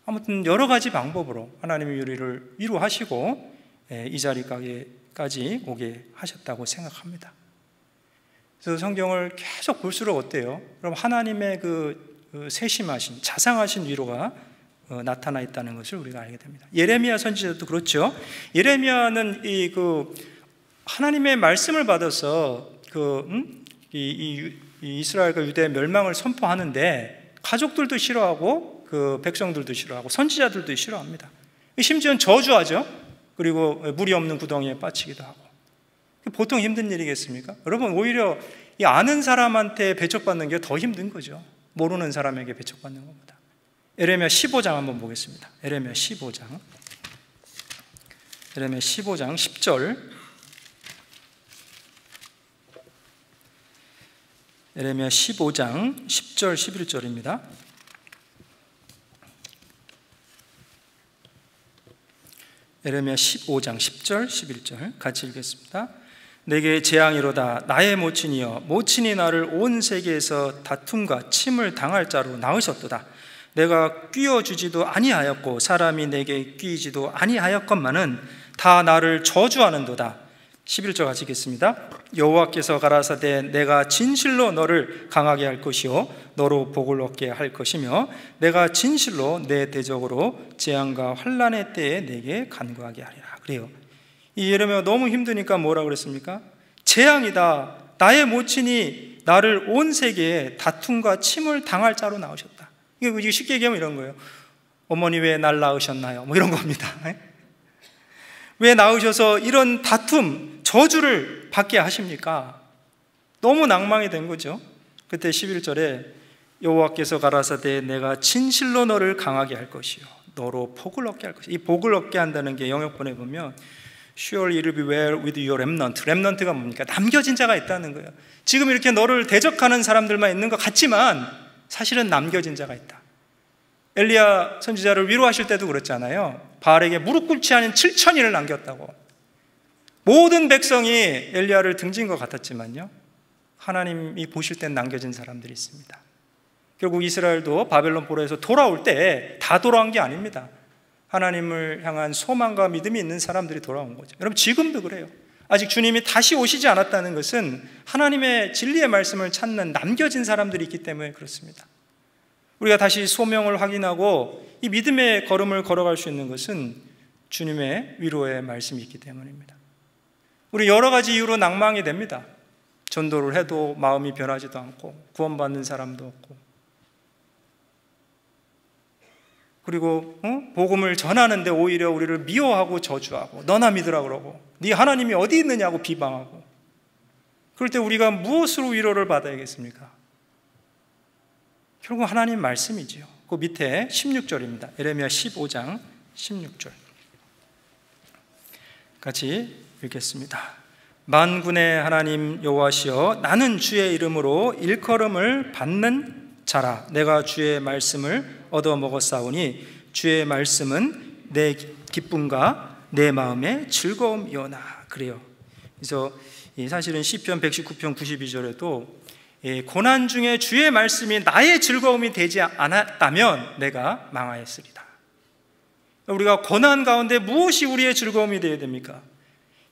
아무튼 여러 가지 방법으로 하나님의 우리를 위로하시고 이 자리까지 오게 하셨다고 생각합니다. 그래서 성경을 계속 볼수록 어때요? 그럼 하나님의 그 세심하신, 자상하신 위로가 나타나 있다는 것을 우리가 알게 됩니다. 예레미야 선지자도 그렇죠. 예레미야는 하나님의 말씀을 받아서 이 이스라엘과 유대의 멸망을 선포하는데 가족들도 싫어하고 그 백성들도 싫어하고 선지자들도 싫어합니다. 심지어는 저주하죠. 그리고 물이 없는 구덩이에 빠지기도 하고. 보통 힘든 일이겠습니까? 여러분, 오히려 이 아는 사람한테 배척받는 게 더 힘든 거죠. 모르는 사람에게 배척받는 겁니다. 에레미야 15장 한번 보겠습니다. 에레미야 15장 10절. 에레미야 15장 10절 11절입니다. 에레미야 15장 10절 11절 같이 읽겠습니다. 내게 재앙이로다. 나의 모친이여, 모친이 나를 온 세계에서 다툼과 침을 당할 자로 낳으셨도다. 내가 끼워주지도 아니하였고 사람이 내게 끼이지도 아니하였건만은 다 나를 저주하는도다. 11절 같이 읽겠습니다. 여호와께서 가라사대 내가 진실로 너를 강하게 할 것이요 너로 복을 얻게 할 것이며 내가 진실로 내 대적으로 재앙과 환난의 때에 내게 간구하게 하리라. 그래요. 이 예레미야가 너무 힘드니까 뭐라 그랬습니까? 재앙이다. 나의 모친이 나를 온 세계에 다툼과 침을 당할 자로 낳으셨다. 이게 쉽게 얘기하면 이런 거예요. 어머니 왜 날 낳으셨나요? 뭐 이런 겁니다. 왜 낳으셔서 이런 다툼, 저주를 받게 하십니까? 너무 낭망이 된 거죠. 그때 11절에 여호와께서 가라사대 내가 진실로 너를 강하게 할 것이요 너로 복을 얻게 할 것이요. 이 복을 얻게 한다는 게 영역본에 보면 Surely it will be well with your remnant. 렘넌트가 뭡니까? 남겨진 자가 있다는 거예요. 지금 이렇게 너를 대적하는 사람들만 있는 것 같지만 사실은 남겨진 자가 있다. 엘리야 선지자를 위로하실 때도 그랬잖아요. 바알에게 무릎 꿇지 않은 7,000인을 남겼다고. 모든 백성이 엘리야를 등진 것 같았지만요, 하나님이 보실 땐 남겨진 사람들이 있습니다. 결국 이스라엘도 바벨론 포로에서 돌아올 때 다 돌아온 게 아닙니다. 하나님을 향한 소망과 믿음이 있는 사람들이 돌아온 거죠. 여러분, 지금도 그래요. 아직 주님이 다시 오시지 않았다는 것은 하나님의 진리의 말씀을 찾는 남겨진 사람들이 있기 때문에 그렇습니다. 우리가 다시 소명을 확인하고 이 믿음의 걸음을 걸어갈 수 있는 것은 주님의 위로의 말씀이 있기 때문입니다. 우리 여러 가지 이유로 낭망이 됩니다. 전도를 해도 마음이 변하지도 않고 구원받는 사람도 없고, 그리고 복음을 전하는데 오히려 우리를 미워하고 저주하고 너나 믿으라 그러고 네 하나님이 어디 있느냐고 비방하고, 그럴 때 우리가 무엇으로 위로를 받아야겠습니까? 결국 하나님 말씀이지요. 그 밑에 16절입니다. 에레미야 15장 16절 같이 읽겠습니다. 만군의 하나님 여호와시여, 나는 주의 이름으로 일컬음을 받는 자라. 내가 주의 말씀을 얻어먹었사오니 주의 말씀은 내 기쁨과 내 마음의 즐거움이오나. 그래요. 그래서 사실은 시편 119편 92절에도 고난 중에 주의 말씀이 나의 즐거움이 되지 않았다면 내가 망하였으리다. 우리가 고난 가운데 무엇이 우리의 즐거움이 되어야 됩니까?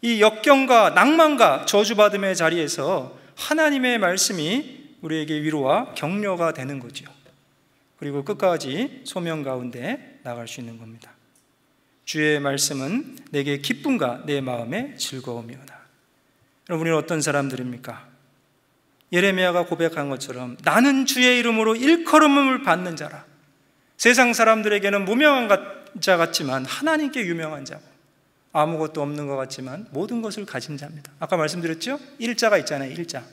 이 역경과 낭만과 저주받음의 자리에서 하나님의 말씀이 우리에게 위로와 격려가 되는 거죠. 그리고 끝까지 소명 가운데 나갈 수 있는 겁니다. 주의 말씀은 내게 기쁨과 내 마음의 즐거움이오나. 여러분, 우리는 어떤 사람들입니까? 예레미야가 고백한 것처럼 나는 주의 이름으로 일컬음을 받는 자라. 세상 사람들에게는 무명한 자 같지만 하나님께 유명한 자고, 아무것도 없는 것 같지만 모든 것을 가진 자입니다. 아까 말씀드렸죠? 일자가 있잖아요. 일자.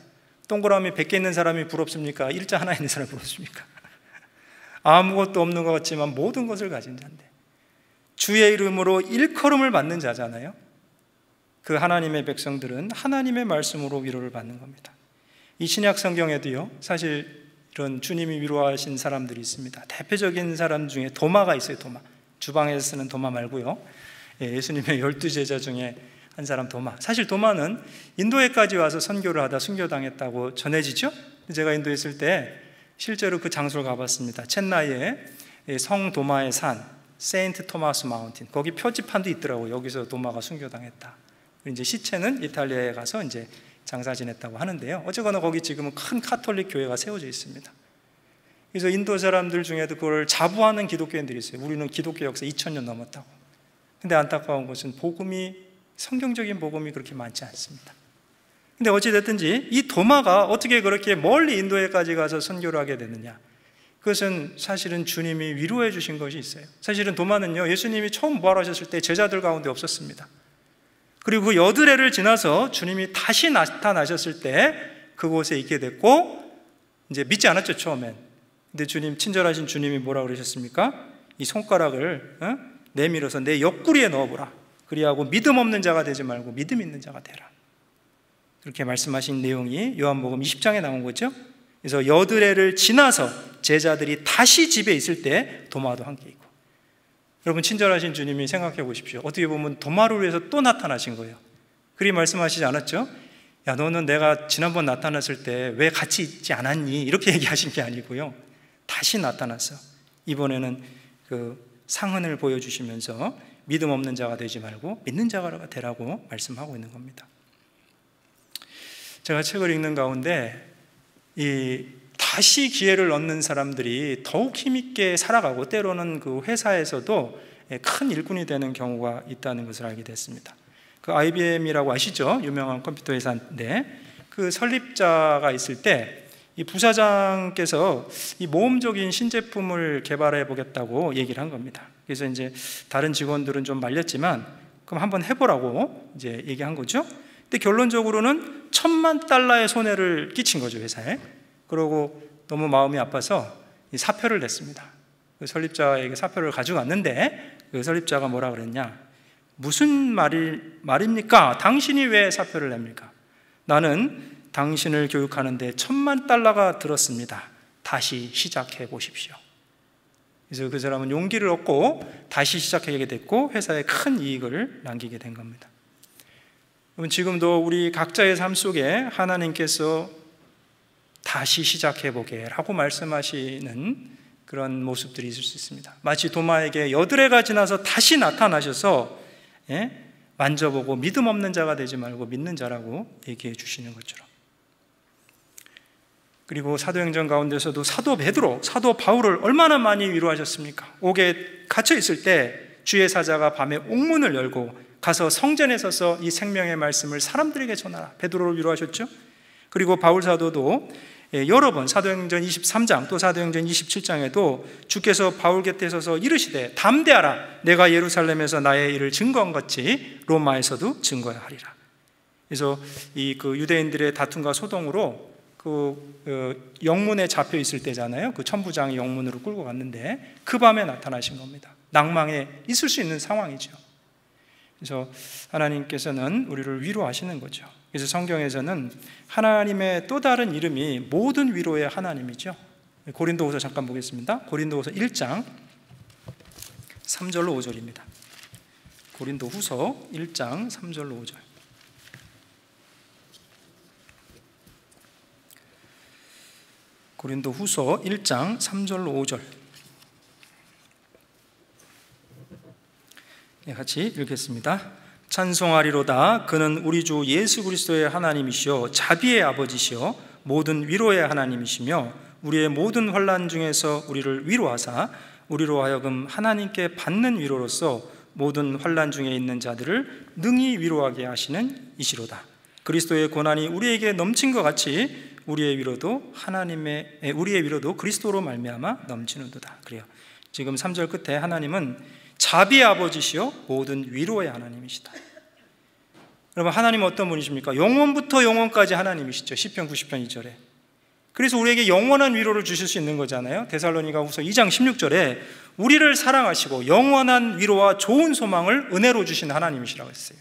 동그라미 100개 있는 사람이 부럽습니까? 일자 하나 있는 사람이 부럽습니까? 아무것도 없는 것 같지만 모든 것을 가진 자인데 주의 이름으로 일컬음을 받는 자잖아요. 그 하나님의 백성들은 하나님의 말씀으로 위로를 받는 겁니다. 이 신약 성경에도요, 사실 이런 주님이 위로하신 사람들이 있습니다. 대표적인 사람 중에 도마가 있어요. 도마. 주방에서 쓰는 도마 말고요, 예수님의 12제자 중에 한 사람 도마. 사실 도마는 인도에까지 와서 선교를 하다 순교당했다고 전해지죠. 제가 인도에 있을 때 실제로 그 장소를 가봤습니다. 첸나이에 성 도마의 산, 세인트 토마스 마운틴, 거기 표지판도 있더라고요. 여기서 도마가 순교당했다. 이제 시체는 이탈리아에 가서 이제 장사 지냈다고 하는데요. 어쨌거나 거기 지금은 큰 카톨릭 교회가 세워져 있습니다. 그래서 인도 사람들 중에도 그걸 자부하는 기독교인들이 있어요. 우리는 기독교 역사 2000년 넘었다고. 근데 안타까운 것은 복음이, 성경적인 복음이 그렇게 많지 않습니다. 근데 어찌됐든지 이 도마가 어떻게 그렇게 멀리 인도에까지 가서 선교를 하게 됐느냐, 그것은 사실은 주님이 위로해 주신 것이 있어요. 사실은 도마는요, 예수님이 처음 부활하셨을 때 제자들 가운데 없었습니다. 그리고 그 여드레를 지나서 주님이 다시 나타나셨을 때 그곳에 있게 됐고, 이제 믿지 않았죠, 처음엔. 근데 친절하신 주님이 뭐라고 그러셨습니까? 이 손가락을 내밀어서 내 옆구리에 넣어보라. 그리하고 믿음 없는 자가 되지 말고 믿음 있는 자가 되라. 그렇게 말씀하신 내용이 요한복음 20장에 나온 거죠. 그래서 여드레를 지나서 제자들이 다시 집에 있을 때 도마도 함께 있고, 여러분 친절하신 주님이 생각해 보십시오. 어떻게 보면 도마를 위해서 또 나타나신 거예요. 그리 말씀하시지 않았죠? 야, 너는 내가 지난번 나타났을 때 왜 같이 있지 않았니? 이렇게 얘기하신 게 아니고요, 다시 나타났어. 이번에는 그 상흔을 보여주시면서 믿음 없는 자가 되지 말고 믿는 자가 되라고 말씀하고 있는 겁니다. 제가 책을 읽는 가운데 다시 기회를 얻는 사람들이 더욱 힘있게 살아가고, 때로는 그 회사에서도 큰 일꾼이 되는 경우가 있다는 것을 알게 됐습니다. 그 IBM이라고 아시죠? 유명한 컴퓨터 회사인데, 그 설립자가 있을 때 이 부사장께서 이 모험적인 신제품을 개발해 보겠다고 얘기를 한 겁니다. 그래서 이제 다른 직원들은 좀 말렸지만, 그럼 한번 해보라고 이제 얘기한 거죠. 근데 결론적으로는 $10,000,000의 손해를 끼친 거죠, 회사에. 그러고 너무 마음이 아파서 사표를 냈습니다. 그 설립자에게 사표를 가져갔는데, 그 설립자가 뭐라 그랬냐, 무슨 말입니까? 당신이 왜 사표를 냅니까? 나는 당신을 교육하는데 $10,000,000가 들었습니다. 다시 시작해 보십시오. 그래서 그 사람은 용기를 얻고 다시 시작하게 됐고, 회사에 큰 이익을 남기게 된 겁니다. 지금도 우리 각자의 삶 속에 하나님께서 다시 시작해보게 라고 말씀하시는 그런 모습들이 있을 수 있습니다. 마치 도마에게 여드레가 지나서 다시 나타나셔서 만져보고 믿음 없는 자가 되지 말고 믿는 자라고 얘기해 주시는 것처럼. 그리고 사도행전 가운데서도 사도 베드로, 사도 바울을 얼마나 많이 위로하셨습니까? 옥에 갇혀 있을 때 주의 사자가 밤에 옥문을 열고 가서 성전에 서서 이 생명의 말씀을 사람들에게 전하라, 베드로를 위로하셨죠. 그리고 바울 사도도 여러 번 사도행전 23장 또 사도행전 27장에도 주께서 바울 곁에 서서 이르시되 담대하라, 내가 예루살렘에서 나의 일을 증거한 같이 로마에서도 증거해야 하리라. 그래서 그 유대인들의 다툼과 소동으로 그 영문에 잡혀 있을 때잖아요. 그 천부장이 영문으로 끌고 갔는데 그 밤에 나타나신 겁니다. 낭망에 있을 수 있는 상황이죠. 그래서 하나님께서는 우리를 위로하시는 거죠. 그래서 성경에서는 하나님의 또 다른 이름이 모든 위로의 하나님이죠. 고린도후서 잠깐 보겠습니다. 고린도후서 1장 3절로 5절입니다. 고린도후서 1장 3절로 5절. 고린도후서 1장 3절로 5절. 같이 읽겠습니다. 찬송하리로다. 그는 우리 주 예수 그리스도의 하나님이시요 자비의 아버지시요 모든 위로의 하나님이시며 우리의 모든 환난 중에서 우리를 위로하사 우리로 하여금 하나님께 받는 위로로서 모든 환난 중에 있는 자들을 능히 위로하게 하시는 이시로다. 그리스도의 고난이 우리에게 넘친 것 같이 우리의 위로도 그리스도로 말미암아 넘치는도다. 그래요. 지금 3절 끝에 하나님은 자비의 아버지시요 모든 위로의 하나님이시다. 여러분, 하나님은 어떤 분이십니까? 영원부터 영원까지 하나님이시죠. 시편 90편 2절에. 그래서 우리에게 영원한 위로를 주실 수 있는 거잖아요. 데살로니가후서 2장 16절에 우리를 사랑하시고 영원한 위로와 좋은 소망을 은혜로 주신 하나님이시라고 했어요.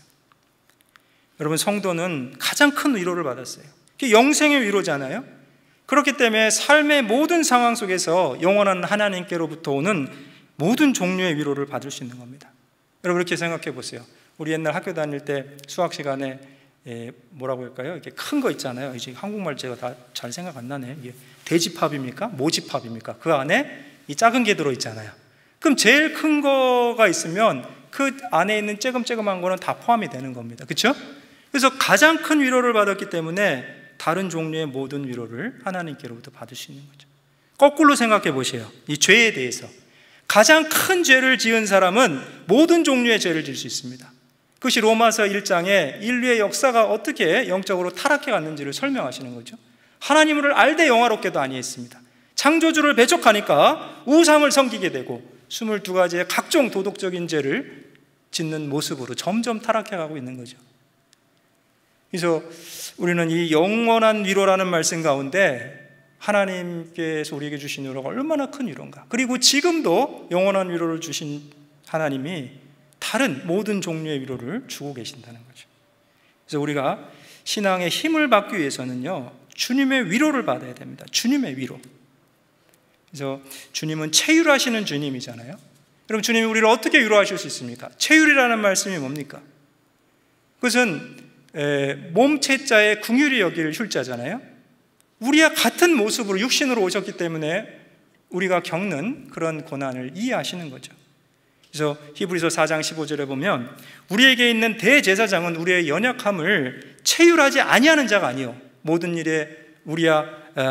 여러분, 성도는 가장 큰 위로를 받았어요. 그게 영생의 위로잖아요. 그렇기 때문에 삶의 모든 상황 속에서 영원한 하나님께로부터 오는 모든 종류의 위로를 받을 수 있는 겁니다. 여러분, 그렇게 생각해 보세요. 우리 옛날 학교 다닐 때 수학 시간에 뭐라고 할까요? 이렇게 큰 거 있잖아요. 이제 한국말 제가 다 잘 생각 안 나네. 이게 대집합입니까? 모집합입니까? 그 안에 이 작은 게 들어 있잖아요. 그럼 제일 큰 거가 있으면 그 안에 있는 쬐금쬐금한 거는 다 포함이 되는 겁니다. 그렇죠? 그래서 가장 큰 위로를 받았기 때문에 다른 종류의 모든 위로를 하나님께로부터 받을 수 있는 거죠. 거꾸로 생각해 보세요. 이 죄에 대해서 가장 큰 죄를 지은 사람은 모든 종류의 죄를 지을 수 있습니다. 그것이 로마서 1장에 인류의 역사가 어떻게 영적으로 타락해 갔는지를 설명하시는 거죠. 하나님을 알되 영화롭게도 아니했습니다. 창조주를 배척하니까 우상을 섬기게 되고 22가지의 각종 도덕적인 죄를 짓는 모습으로 점점 타락해 가고 있는 거죠. 그래서 우리는 이 영원한 위로라는 말씀 가운데 하나님께서 우리에게 주신 위로가 얼마나 큰 위로인가, 그리고 지금도 영원한 위로를 주신 하나님이 다른 모든 종류의 위로를 주고 계신다는 거죠. 그래서 우리가 신앙의 힘을 받기 위해서는요, 주님의 위로를 받아야 됩니다. 주님의 위로. 그래서 주님은 체휼하시는 주님이잖아요. 여러분, 주님이 우리를 어떻게 위로하실 수 있습니까? 체휼이라는 말씀이 뭡니까? 그것은 몸체자의 긍휼히 여길 흉자잖아요. 우리와 같은 모습으로 육신으로 오셨기 때문에 우리가 겪는 그런 고난을 이해하시는 거죠. 그래서 히브리서 4장 15절에 보면 우리에게 있는 대제사장은 우리의 연약함을 체휼하지 아니하는 자가 아니요 모든 일에 우리와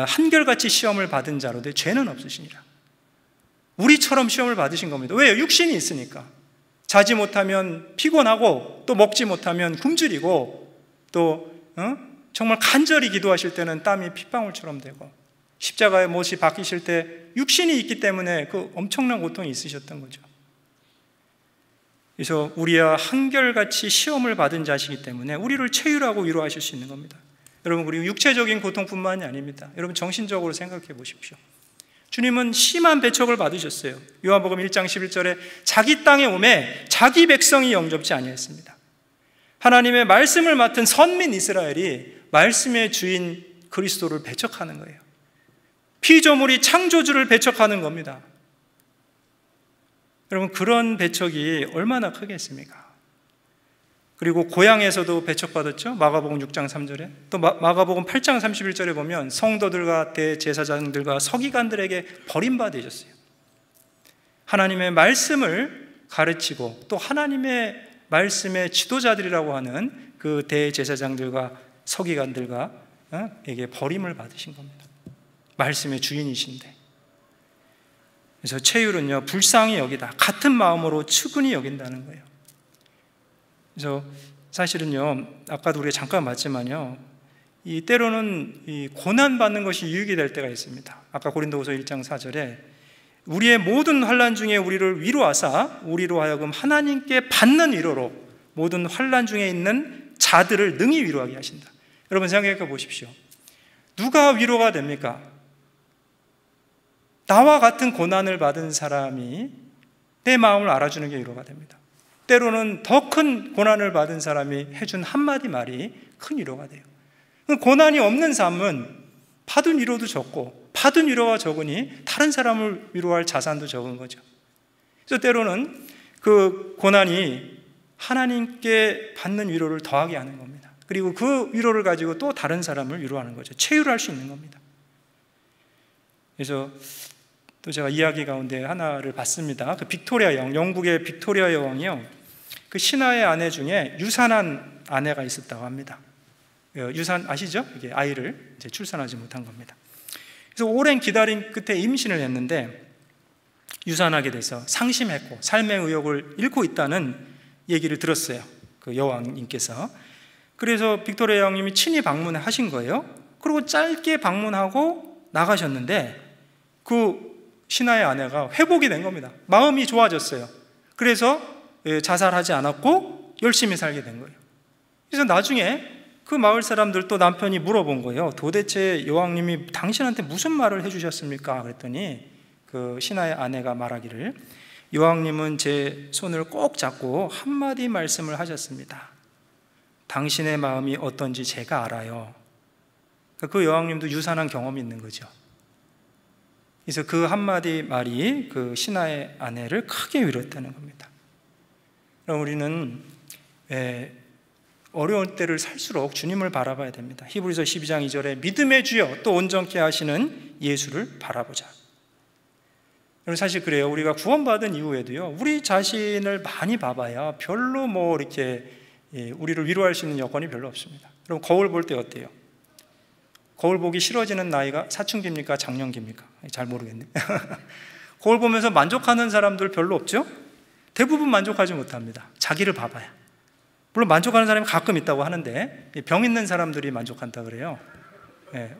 한결같이 시험을 받은 자로되 죄는 없으시니라. 우리처럼 시험을 받으신 겁니다. 왜요? 육신이 있으니까. 자지 못하면 피곤하고, 또 먹지 못하면 굶주리고, 또 정말 간절히 기도하실 때는 땀이 핏방울처럼 되고, 십자가의 못이 박히실 때 육신이 있기 때문에 그 엄청난 고통이 있으셨던 거죠. 그래서 우리와 한결같이 시험을 받은 자시기 때문에 우리를 체휼하고 위로하실 수 있는 겁니다. 여러분, 그리고 육체적인 고통뿐만이 아닙니다. 여러분, 정신적으로 생각해 보십시오. 주님은 심한 배척을 받으셨어요. 요한복음 1장 11절에 자기 땅에 오매 자기 백성이 영접지 아니했습니다. 하나님의 말씀을 맡은 선민 이스라엘이 말씀의 주인 그리스도를 배척하는 거예요. 피조물이 창조주를 배척하는 겁니다. 여러분, 그런 배척이 얼마나 크겠습니까? 그리고 고향에서도 배척받았죠. 마가복음 6장 3절에. 또 마가복음 8장 31절에 보면 성도들과 대제사장들과 서기관들에게 버림받으셨어요. 하나님의 말씀을 가르치고 또 하나님의 말씀의 지도자들이라고 하는 그 대제사장들과 서기관들과 에게 버림을 받으신 겁니다. 말씀의 주인이신데. 그래서 체휼은요, 불쌍히 여기다, 같은 마음으로 측은히 여긴다는 거예요. 그래서 사실은요, 아까도 우리가 잠깐 봤지만요, 이 때로는 이 고난받는 것이 유익이 될 때가 있습니다. 아까 고린도후서 1장 4절에 우리의 모든 환난 중에 우리를 위로하사 우리로 하여금 하나님께 받는 위로로 모든 환난 중에 있는 자들을 능히 위로하게 하신다. 여러분, 생각해 보십시오. 누가 위로가 됩니까? 나와 같은 고난을 받은 사람이 내 마음을 알아주는 게 위로가 됩니다. 때로는 더 큰 고난을 받은 사람이 해준 한마디 말이 큰 위로가 돼요. 고난이 없는 삶은 받은 위로도 적고, 받은 위로가 적으니 다른 사람을 위로할 자산도 적은 거죠. 그래서 때로는 그 고난이 하나님께 받는 위로를 더하게 하는 겁니다. 그리고 그 위로를 가지고 또 다른 사람을 위로하는 거죠. 체휼할 수 있는 겁니다. 그래서 또 제가 이야기 가운데 하나를 봤습니다. 그 빅토리아 여왕, 영국의 빅토리아 여왕이요, 그 신하의 아내 중에 유산한 아내가 있었다고 합니다. 유산 아시죠? 이게 아이를 이제 출산하지 못한 겁니다. 그래서 오랜 기다림 끝에 임신을 했는데 유산하게 돼서 상심했고 삶의 의욕을 잃고 있다는 얘기를 들었어요. 그 여왕님께서. 그래서 빅토리아 여왕님이 친히 방문하신 거예요. 그리고 짧게 방문하고 나가셨는데 그 신하의 아내가 회복이 된 겁니다. 마음이 좋아졌어요. 그래서 자살하지 않았고 열심히 살게 된 거예요. 그래서 나중에 그 마을 사람들 또 남편이 물어본 거예요. 도대체 여왕님이 당신한테 무슨 말을 해주셨습니까? 그랬더니 그 신하의 아내가 말하기를 여왕님은 제 손을 꼭 잡고 한마디 말씀을 하셨습니다. 당신의 마음이 어떤지 제가 알아요. 그 여왕님도 유산한 경험이 있는 거죠. 그래서 그 한마디 말이 그 신하의 아내를 크게 위로했다는 겁니다. 그럼 우리는 어려운 때를 살수록 주님을 바라봐야 됩니다. 히브리서 12장 2절에 믿음의 주여 또 온전케 하시는 예수를 바라보자. 여러분, 사실 그래요. 우리가 구원받은 이후에도요, 우리 자신을 많이 봐봐야 별로 뭐 이렇게 우리를 위로할 수 있는 여건이 별로 없습니다. 그럼 거울 볼 때 어때요? 거울 보기 싫어지는 나이가 사춘기입니까? 장년기입니까? 잘 모르겠네. 거울 보면서 만족하는 사람들 별로 없죠? 대부분 만족하지 못합니다. 자기를 봐봐야. 물론 만족하는 사람이 가끔 있다고 하는데 병 있는 사람들이 만족한다 그래요.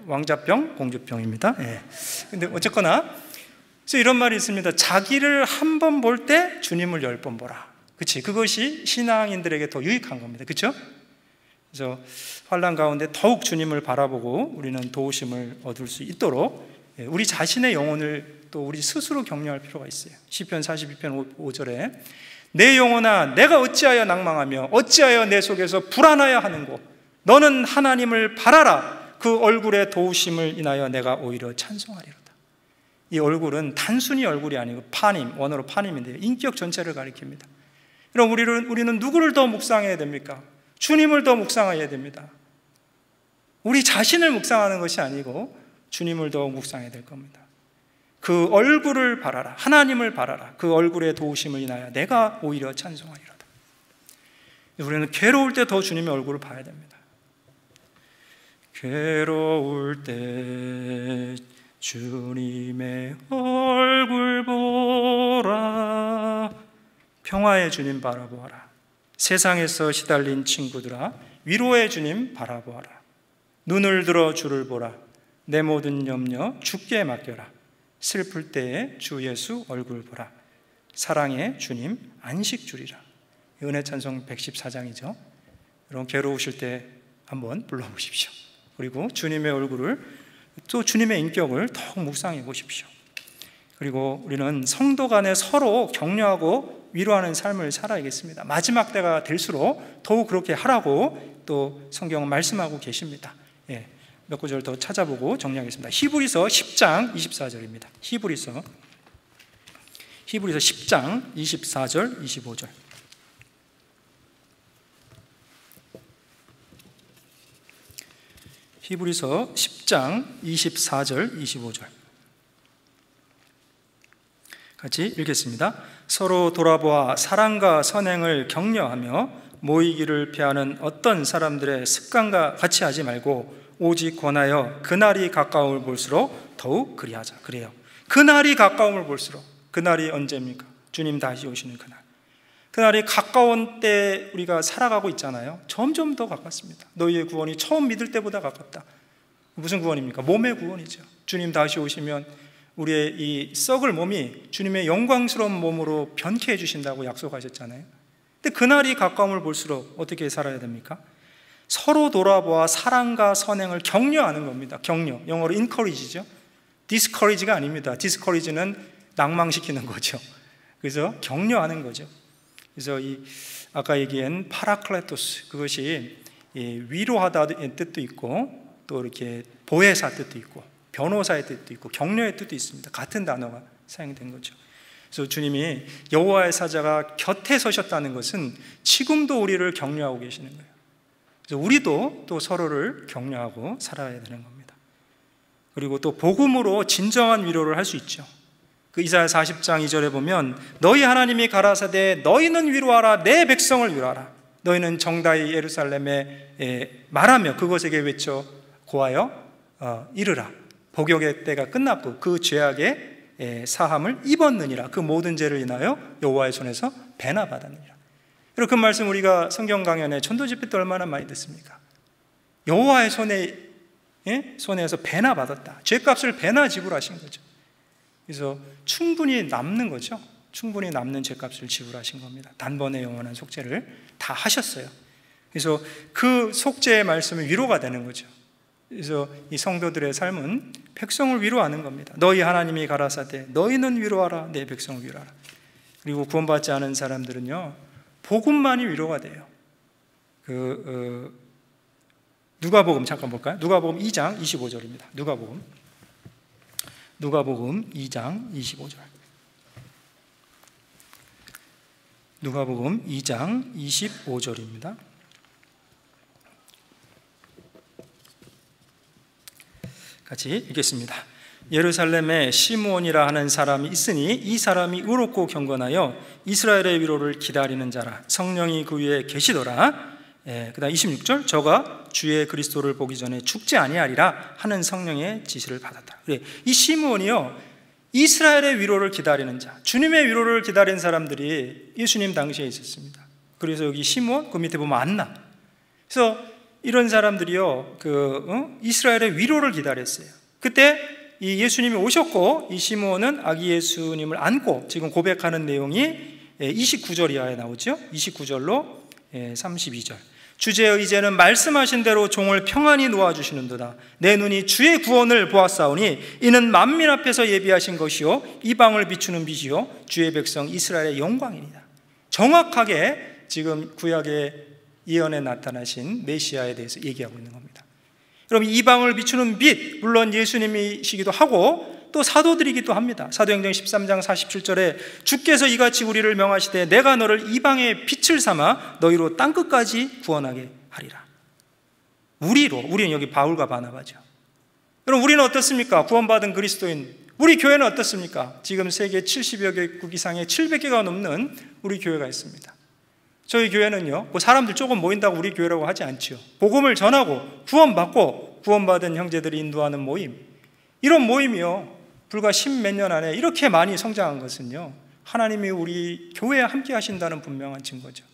왕자병, 공주병입니다. 근데 어쨌거나 그래서 이런 말이 있습니다. 자기를 한 번 볼 때 주님을 10번 보라. 그치? 그것이 신앙인들에게 더 유익한 겁니다. 그렇죠? 그래서 환난 가운데 더욱 주님을 바라보고 우리는 도우심을 얻을 수 있도록 우리 자신의 영혼을 또 우리 스스로 격려할 필요가 있어요. 시편 42편 5절에 내 영혼아 내가 어찌하여 낭망하며 어찌하여 내 속에서 불안하여 하는고 너는 하나님을 바라라. 그 얼굴의 도우심을 인하여 내가 오히려 찬송하리로다. 이 얼굴은 단순히 얼굴이 아니고 파님, 원어로 파님인데요, 인격 전체를 가리킵니다. 그럼 우리는 누구를 더 묵상해야 됩니까? 주님을 더 묵상해야 됩니다. 우리 자신을 묵상하는 것이 아니고 주님을 더 묵상해야 될 겁니다. 그 얼굴을 바라라. 하나님을 바라라. 그 얼굴의 도우심을 인하여 내가 오히려 찬송하리로다. 우리는 괴로울 때 더 주님의 얼굴을 봐야 됩니다. 괴로울 때 주님의 얼굴 보라. 평화의 주님 바라보아라. 세상에서 시달린 친구들아 위로의 주님 바라보아라. 눈을 들어 주를 보라. 내 모든 염려 주께 맡겨라. 슬플 때에 주 예수 얼굴 보라. 사랑의 주님 안식 주리라. 은혜 찬송 114장이죠. 여러분 괴로우실 때 한번 불러보십시오. 그리고 주님의 얼굴을 또 주님의 인격을 더욱 묵상해 보십시오. 그리고 우리는 성도 간에 서로 격려하고 위로하는 삶을 살아야겠습니다. 마지막 때가 될수록 더욱 그렇게 하라고 또 성경은 말씀하고 계십니다. 몇 구절 더 찾아보고 정리하겠습니다. 히브리서 10장 24절입니다. 히브리서 10장 24절 25절. 히브리서 10장 24절 25절 같이 읽겠습니다. 서로 돌아보아 사랑과 선행을 격려하며 모이기를 피하는 어떤 사람들의 습관과 같이 하지 말고 오직 권하여 그날이 가까움을 볼수록 더욱 그리하자. 그래요. 그날이 가까움을 볼수록. 그날이 언제입니까? 주님 다시 오시는 그날. 그날이 가까운 때 우리가 살아가고 있잖아요. 점점 더 가깝습니다. 너희의 구원이 처음 믿을 때보다 가깝다. 무슨 구원입니까? 몸의 구원이죠. 주님 다시 오시면 우리의 이 썩을 몸이 주님의 영광스러운 몸으로 변케 해주신다고 약속하셨잖아요. 근데 그날이 가까움을 볼수록 어떻게 살아야 됩니까? 서로 돌아보아 사랑과 선행을 격려하는 겁니다. 격려, 영어로 encourage죠. discourage가 아닙니다. discourage는 낭망시키는 거죠. 그래서 격려하는 거죠. 그래서 아까 얘기한 파라클레토스, 그것이 위로하다의 뜻도 있고 또 이렇게 보혜사 뜻도 있고 변호사의 뜻도 있고 격려의 뜻도 있습니다. 같은 단어가 사용된 거죠. 그래서 주님이 여호와의 사자가 곁에 서셨다는 것은 지금도 우리를 격려하고 계시는 거예요. 그래서 우리도 또 서로를 격려하고 살아야 되는 겁니다. 그리고 또 복음으로 진정한 위로를 할 수 있죠. 그 이사야 40장 2절에 보면 너희 하나님이 가라사대 너희는 위로하라. 내 백성을 위로하라. 너희는 정다이 예루살렘에 말하며 그것에게 외쳐 고하여 이르라. 복역의 때가 끝났고 그 죄악의 사함을 입었느니라. 그 모든 죄를 인하여 여호와의 손에서 배나 받았느니라. 그리고 그 말씀 우리가 성경 강연에 전도 집회 때 얼마나 많이 듣습니까? 여호와의 손에서 배나 받았다. 죄값을 배나 지불하신 거죠. 그래서 충분히 남는 거죠. 충분히 남는 죄값을 지불하신 겁니다. 단번에 영원한 속죄를 다 하셨어요. 그래서 그 속죄의 말씀은 위로가 되는 거죠. 그래서 이 성도들의 삶은 백성을 위로하는 겁니다. 너희 하나님이 가라사대 너희는 위로하라. 내 백성을 위로하라. 그리고 구원받지 않은 사람들은요 복음만이 위로가 돼요. 누가복음 잠깐 볼까요? 누가복음 2장 25절입니다. 누가복음 2장 25절. 누가복음 2장 25절입니다. 같이 읽겠습니다. 예루살렘에 시므온이라 하는 사람이 있으니 이 사람이 의롭고 경건하여 이스라엘의 위로를 기다리는 자라. 성령이 그 위에 계시더라. 그 다음 26절. 저가 주의 그리스도를 보기 전에 죽지 아니하리라 하는 성령의 지시를 받았다. 이 시므온이요 이스라엘의 위로를 기다리는 자, 주님의 위로를 기다린 사람들이 예수님 당시에 있었습니다. 그래서 여기 시므온, 그 밑에 보면 안나. 그래서 이런 사람들이요, 이스라엘의 위로를 기다렸어요. 그때 이 예수님이 오셨고, 이 시므온은 아기 예수님을 안고 지금 고백하는 내용이 29절 이하에 나오죠. 29절로 32절. 주제의 이제는 말씀하신 대로 종을 평안히 놓아주시는도다. 내 눈이 주의 구원을 보았사오니 이는 만민 앞에서 예비하신 것이요 이방을 비추는 빛이요 주의 백성 이스라엘의 영광이니이다. 정확하게 지금 구약의 예언에 나타나신 메시아에 대해서 얘기하고 있는 겁니다. 그럼 이방을 비추는 빛, 물론 예수님이시기도 하고 또 사도들이기도 합니다. 사도행전 13장 47절에 주께서 이같이 우리를 명하시되 내가 너를 이방의 빛을 삼아 너희로 땅끝까지 구원하게 하리라. 우리는 여기 바울과 바나바죠. 여러분, 우리는 어떻습니까? 구원받은 그리스도인 우리 교회는 어떻습니까? 지금 세계 70여 개국 이상의 700개가 넘는 우리 교회가 있습니다. 저희 교회는요, 사람들 조금 모인다고 우리 교회라고 하지 않지요. 복음을 전하고 구원받고 구원받은 형제들이 인도하는 모임, 이런 모임이요 불과 10몇 년 안에 이렇게 많이 성장한 것은요 하나님이 우리 교회에 함께 하신다는 분명한 증거죠.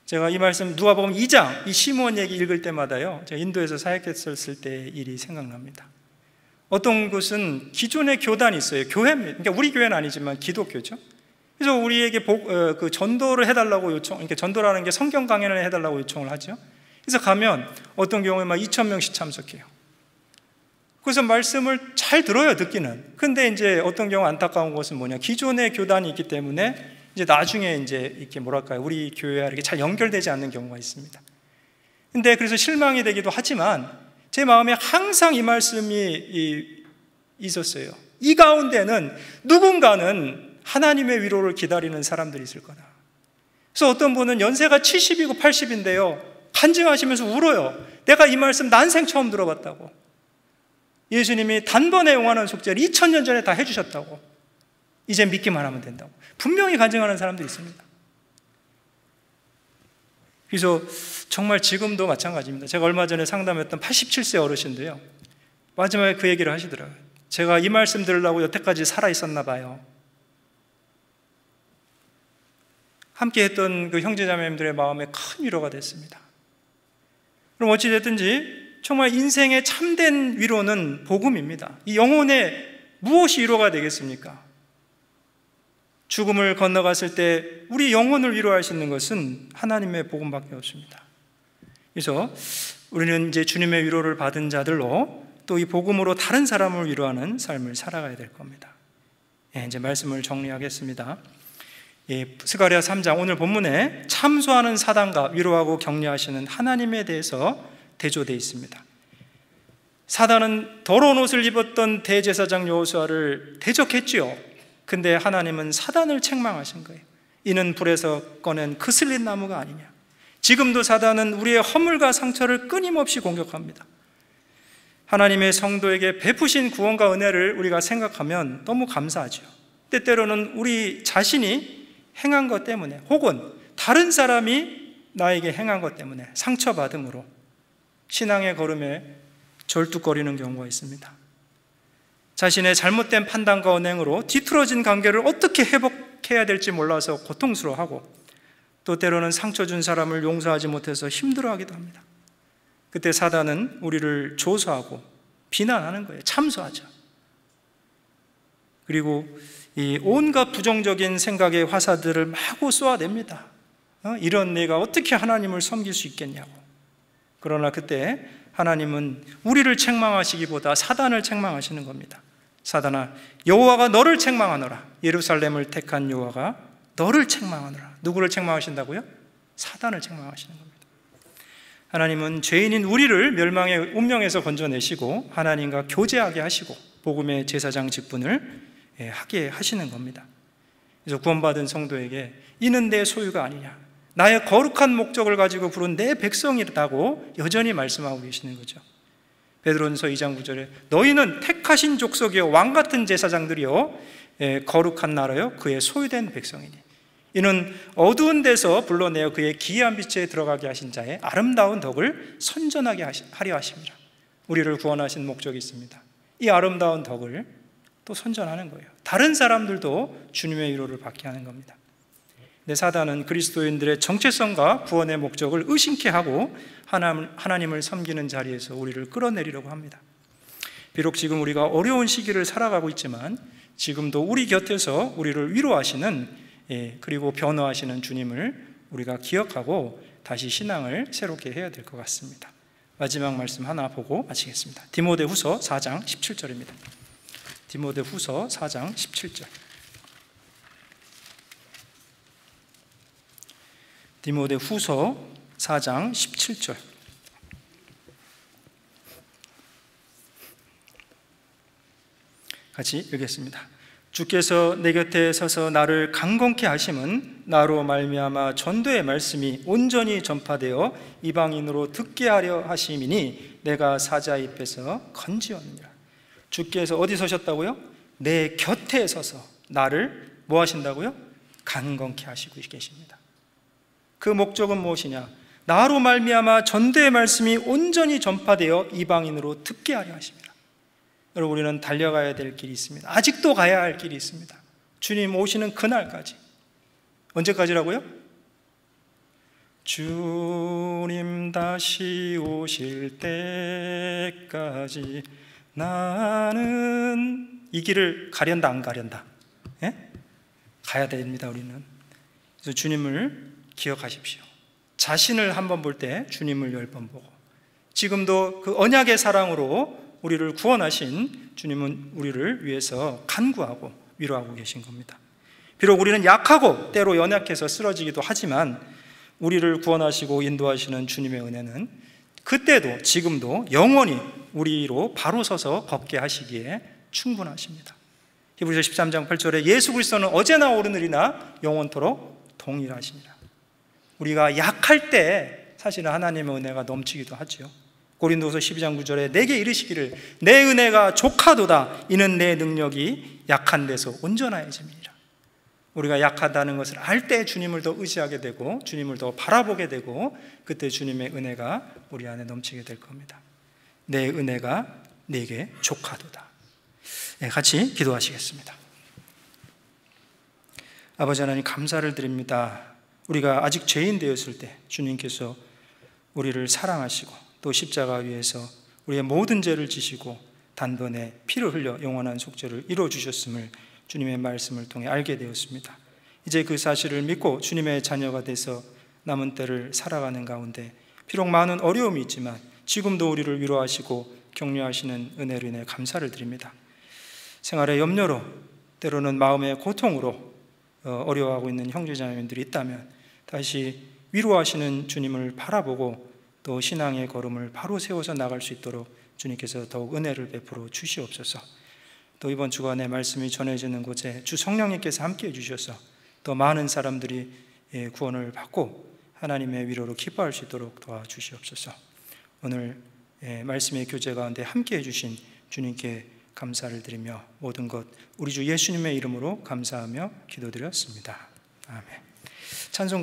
제가 이 말씀 누가복음 2장 이 시므온 얘기 읽을 때마다요 제가 인도에서 사역했을 때 일이 생각납니다. 어떤 곳은 기존의 교단이 있어요. 교회입니다. 그러니까 우리 교회는 아니지만 기독교죠. 그래서 우리에게 그 전도를 해달라고 요청, 그러니까 전도라는 게 성경 강연을 해달라고 요청을 하죠. 그래서 가면 어떤 경우에 막 2,000명씩 참석해요. 그래서 말씀을 잘 들어요, 듣기는. 근데 이제 어떤 경우 안타까운 것은 뭐냐, 기존의 교단이 있기 때문에 이제 나중에 이제 이렇게 뭐랄까요, 우리 교회와 이렇게 잘 연결되지 않는 경우가 있습니다. 근데 그래서 실망이 되기도 하지만 제 마음에 항상 이 말씀이 있었어요. 이 가운데는 누군가는 하나님의 위로를 기다리는 사람들이 있을 거다. 그래서 어떤 분은 연세가 70이고 80인데요 간증하시면서 울어요. 내가 이 말씀 난생 처음 들어봤다고. 예수님이 단번에 영원한 속죄를 2000년 전에 다 해주셨다고. 이제 믿기만 하면 된다고 분명히 간증하는 사람들이 있습니다. 그래서 정말 지금도 마찬가지입니다. 제가 얼마 전에 상담했던 87세 어르신도요 마지막에 그 얘기를 하시더라고요. 제가 이 말씀 들으려고 여태까지 살아있었나 봐요. 함께 했던 그 형제자매님들의 마음에 큰 위로가 됐습니다. 그럼 어찌됐든지 정말 인생의 참된 위로는 복음입니다. 이 영혼에 무엇이 위로가 되겠습니까? 죽음을 건너갔을 때 우리 영혼을 위로할 수 있는 것은 하나님의 복음밖에 없습니다. 그래서 우리는 이제 주님의 위로를 받은 자들로 또 이 복음으로 다른 사람을 위로하는 삶을 살아가야 될 겁니다. 이제 말씀을 정리하겠습니다. 스가랴 3장 오늘 본문에 참소하는 사단과 위로하고 격려하시는 하나님에 대해서 대조되어 있습니다. 사단은 더러운 옷을 입었던 대제사장 여호수아를 대적했지요. 근데 하나님은 사단을 책망하신 거예요. 이는 불에서 꺼낸 그슬린 나무가 아니냐. 지금도 사단은 우리의 허물과 상처를 끊임없이 공격합니다. 하나님의 성도에게 베푸신 구원과 은혜를 우리가 생각하면 너무 감사하죠. 때때로는 우리 자신이 행한 것 때문에 혹은 다른 사람이 나에게 행한 것 때문에 상처받음으로 신앙의 걸음에 절뚝거리는 경우가 있습니다. 자신의 잘못된 판단과 언행으로 뒤틀어진 관계를 어떻게 회복해야 될지 몰라서 고통스러워하고 또 때로는 상처 준 사람을 용서하지 못해서 힘들어하기도 합니다. 그때 사단은 우리를 조소하고 비난하는 거예요. 참소하죠. 그리고 이 온갖 부정적인 생각의 화살들을 마구 쏘아댑니다. 이런 내가 어떻게 하나님을 섬길 수 있겠냐고. 그러나 그때 하나님은 우리를 책망하시기보다 사단을 책망하시는 겁니다. 사단아, 여호와가 너를 책망하노라. 예루살렘을 택한 여호와가 너를 책망하노라. 누구를 책망하신다고요? 사단을 책망하시는 겁니다. 하나님은 죄인인 우리를 멸망의 운명에서 건져내시고 하나님과 교제하게 하시고 복음의 제사장 직분을 하게 하시는 겁니다. 그래서 구원받은 성도에게 이는 내 소유가 아니냐, 나의 거룩한 목적을 가지고 부른 내 백성이라고 여전히 말씀하고 계시는 거죠. 베드로전서 2장 9절에 너희는 택하신 족속이요 왕같은 제사장들이요 거룩한 나라요 그의 소유된 백성이니 이는 어두운 데서 불러내어 그의 기이한 빛에 들어가게 하신 자의 아름다운 덕을 선전하게 하려 하심이라. 우리를 구원하신 목적이 있습니다. 이 아름다운 덕을 또 선전하는 거예요. 다른 사람들도 주님의 위로를 받게 하는 겁니다. 사단은 그리스도인들의 정체성과 구원의 목적을 의심케 하고 하나님을 섬기는 자리에서 우리를 끌어내리려고 합니다. 비록 지금 우리가 어려운 시기를 살아가고 있지만 지금도 우리 곁에서 우리를 위로하시는, 그리고 변호하시는 주님을 우리가 기억하고 다시 신앙을 새롭게 해야 될 것 같습니다. 마지막 말씀 하나 보고 마치겠습니다. 디모데후서 4장 17절입니다. 디모데후서 4장 17절. 디모데후서 4장 17절. 같이 읽겠습니다. 주께서 내 곁에 서서 나를 강건케 하심은 나로 말미암아 전도의 말씀이 온전히 전파되어 이방인으로 듣게 하려 하심이니 내가 사자 입에서 건지었느니라. 주께서 어디 서셨다고요? 내 곁에 서서 나를 뭐 하신다고요? 강건케 하시고 계십니다. 그 목적은 무엇이냐? 나로 말미암아 전도의 말씀이 온전히 전파되어 이방인으로 듣게 하려 하십니다. 여러분, 우리는 달려가야 될 길이 있습니다. 아직도 가야 할 길이 있습니다. 주님 오시는 그날까지. 언제까지라고요? 주님 다시 오실 때까지 나는 이 길을 가련다 안 가련다? 예? 가야 됩니다. 우리는. 그래서 주님을 기억하십시오. 자신을 한번 볼 때 주님을 10번 보고, 지금도 그 언약의 사랑으로 우리를 구원하신 주님은 우리를 위해서 간구하고 위로하고 계신 겁니다. 비록 우리는 약하고 때로 연약해서 쓰러지기도 하지만 우리를 구원하시고 인도하시는 주님의 은혜는 그때도 지금도 영원히 우리로 바로 서서 걷게 하시기에 충분하십니다. 히브리서 13장 8절에 예수 그리스도는 어제나 오늘이나 영원토록 동일하시니라. 우리가 약할 때 사실은 하나님의 은혜가 넘치기도 하죠. 고린도서 12장 9절에 내게 이르시기를 내 은혜가 족하도다 이는 내 능력이 약한 데서 온전하여짐이니라. 우리가 약하다는 것을 알 때 주님을 더 의지하게 되고 주님을 더 바라보게 되고 그때 주님의 은혜가 우리 안에 넘치게 될 겁니다. 내 은혜가 내게 족하도다. 네, 같이 기도하시겠습니다. 아버지 하나님, 감사를 드립니다. 우리가 아직 죄인 되었을 때 주님께서 우리를 사랑하시고 또 십자가 위에서 우리의 모든 죄를 지시고 단번에 피를 흘려 영원한 속죄를 이루어주셨음을 주님의 말씀을 통해 알게 되었습니다. 이제 그 사실을 믿고 주님의 자녀가 돼서 남은 때를 살아가는 가운데 비록 많은 어려움이 있지만 지금도 우리를 위로하시고 격려하시는 은혜로 인해 감사를 드립니다. 생활의 염려로 때로는 마음의 고통으로 어려워하고 있는 형제자매들이 있다면 다시 위로하시는 주님을 바라보고 또 신앙의 걸음을 바로 세워서 나갈 수 있도록 주님께서 더욱 은혜를 베풀어 주시옵소서. 또 이번 주간에 말씀이 전해지는 곳에 주 성령님께서 함께해 주셔서 더 많은 사람들이 구원을 받고 하나님의 위로로 기뻐할 수 있도록 도와주시옵소서. 오늘 말씀의 교제 가운데 함께해 주신 주님께 감사를 드리며 모든 것 우리 주 예수님의 이름으로 감사하며 기도드렸습니다. 아멘. 찬송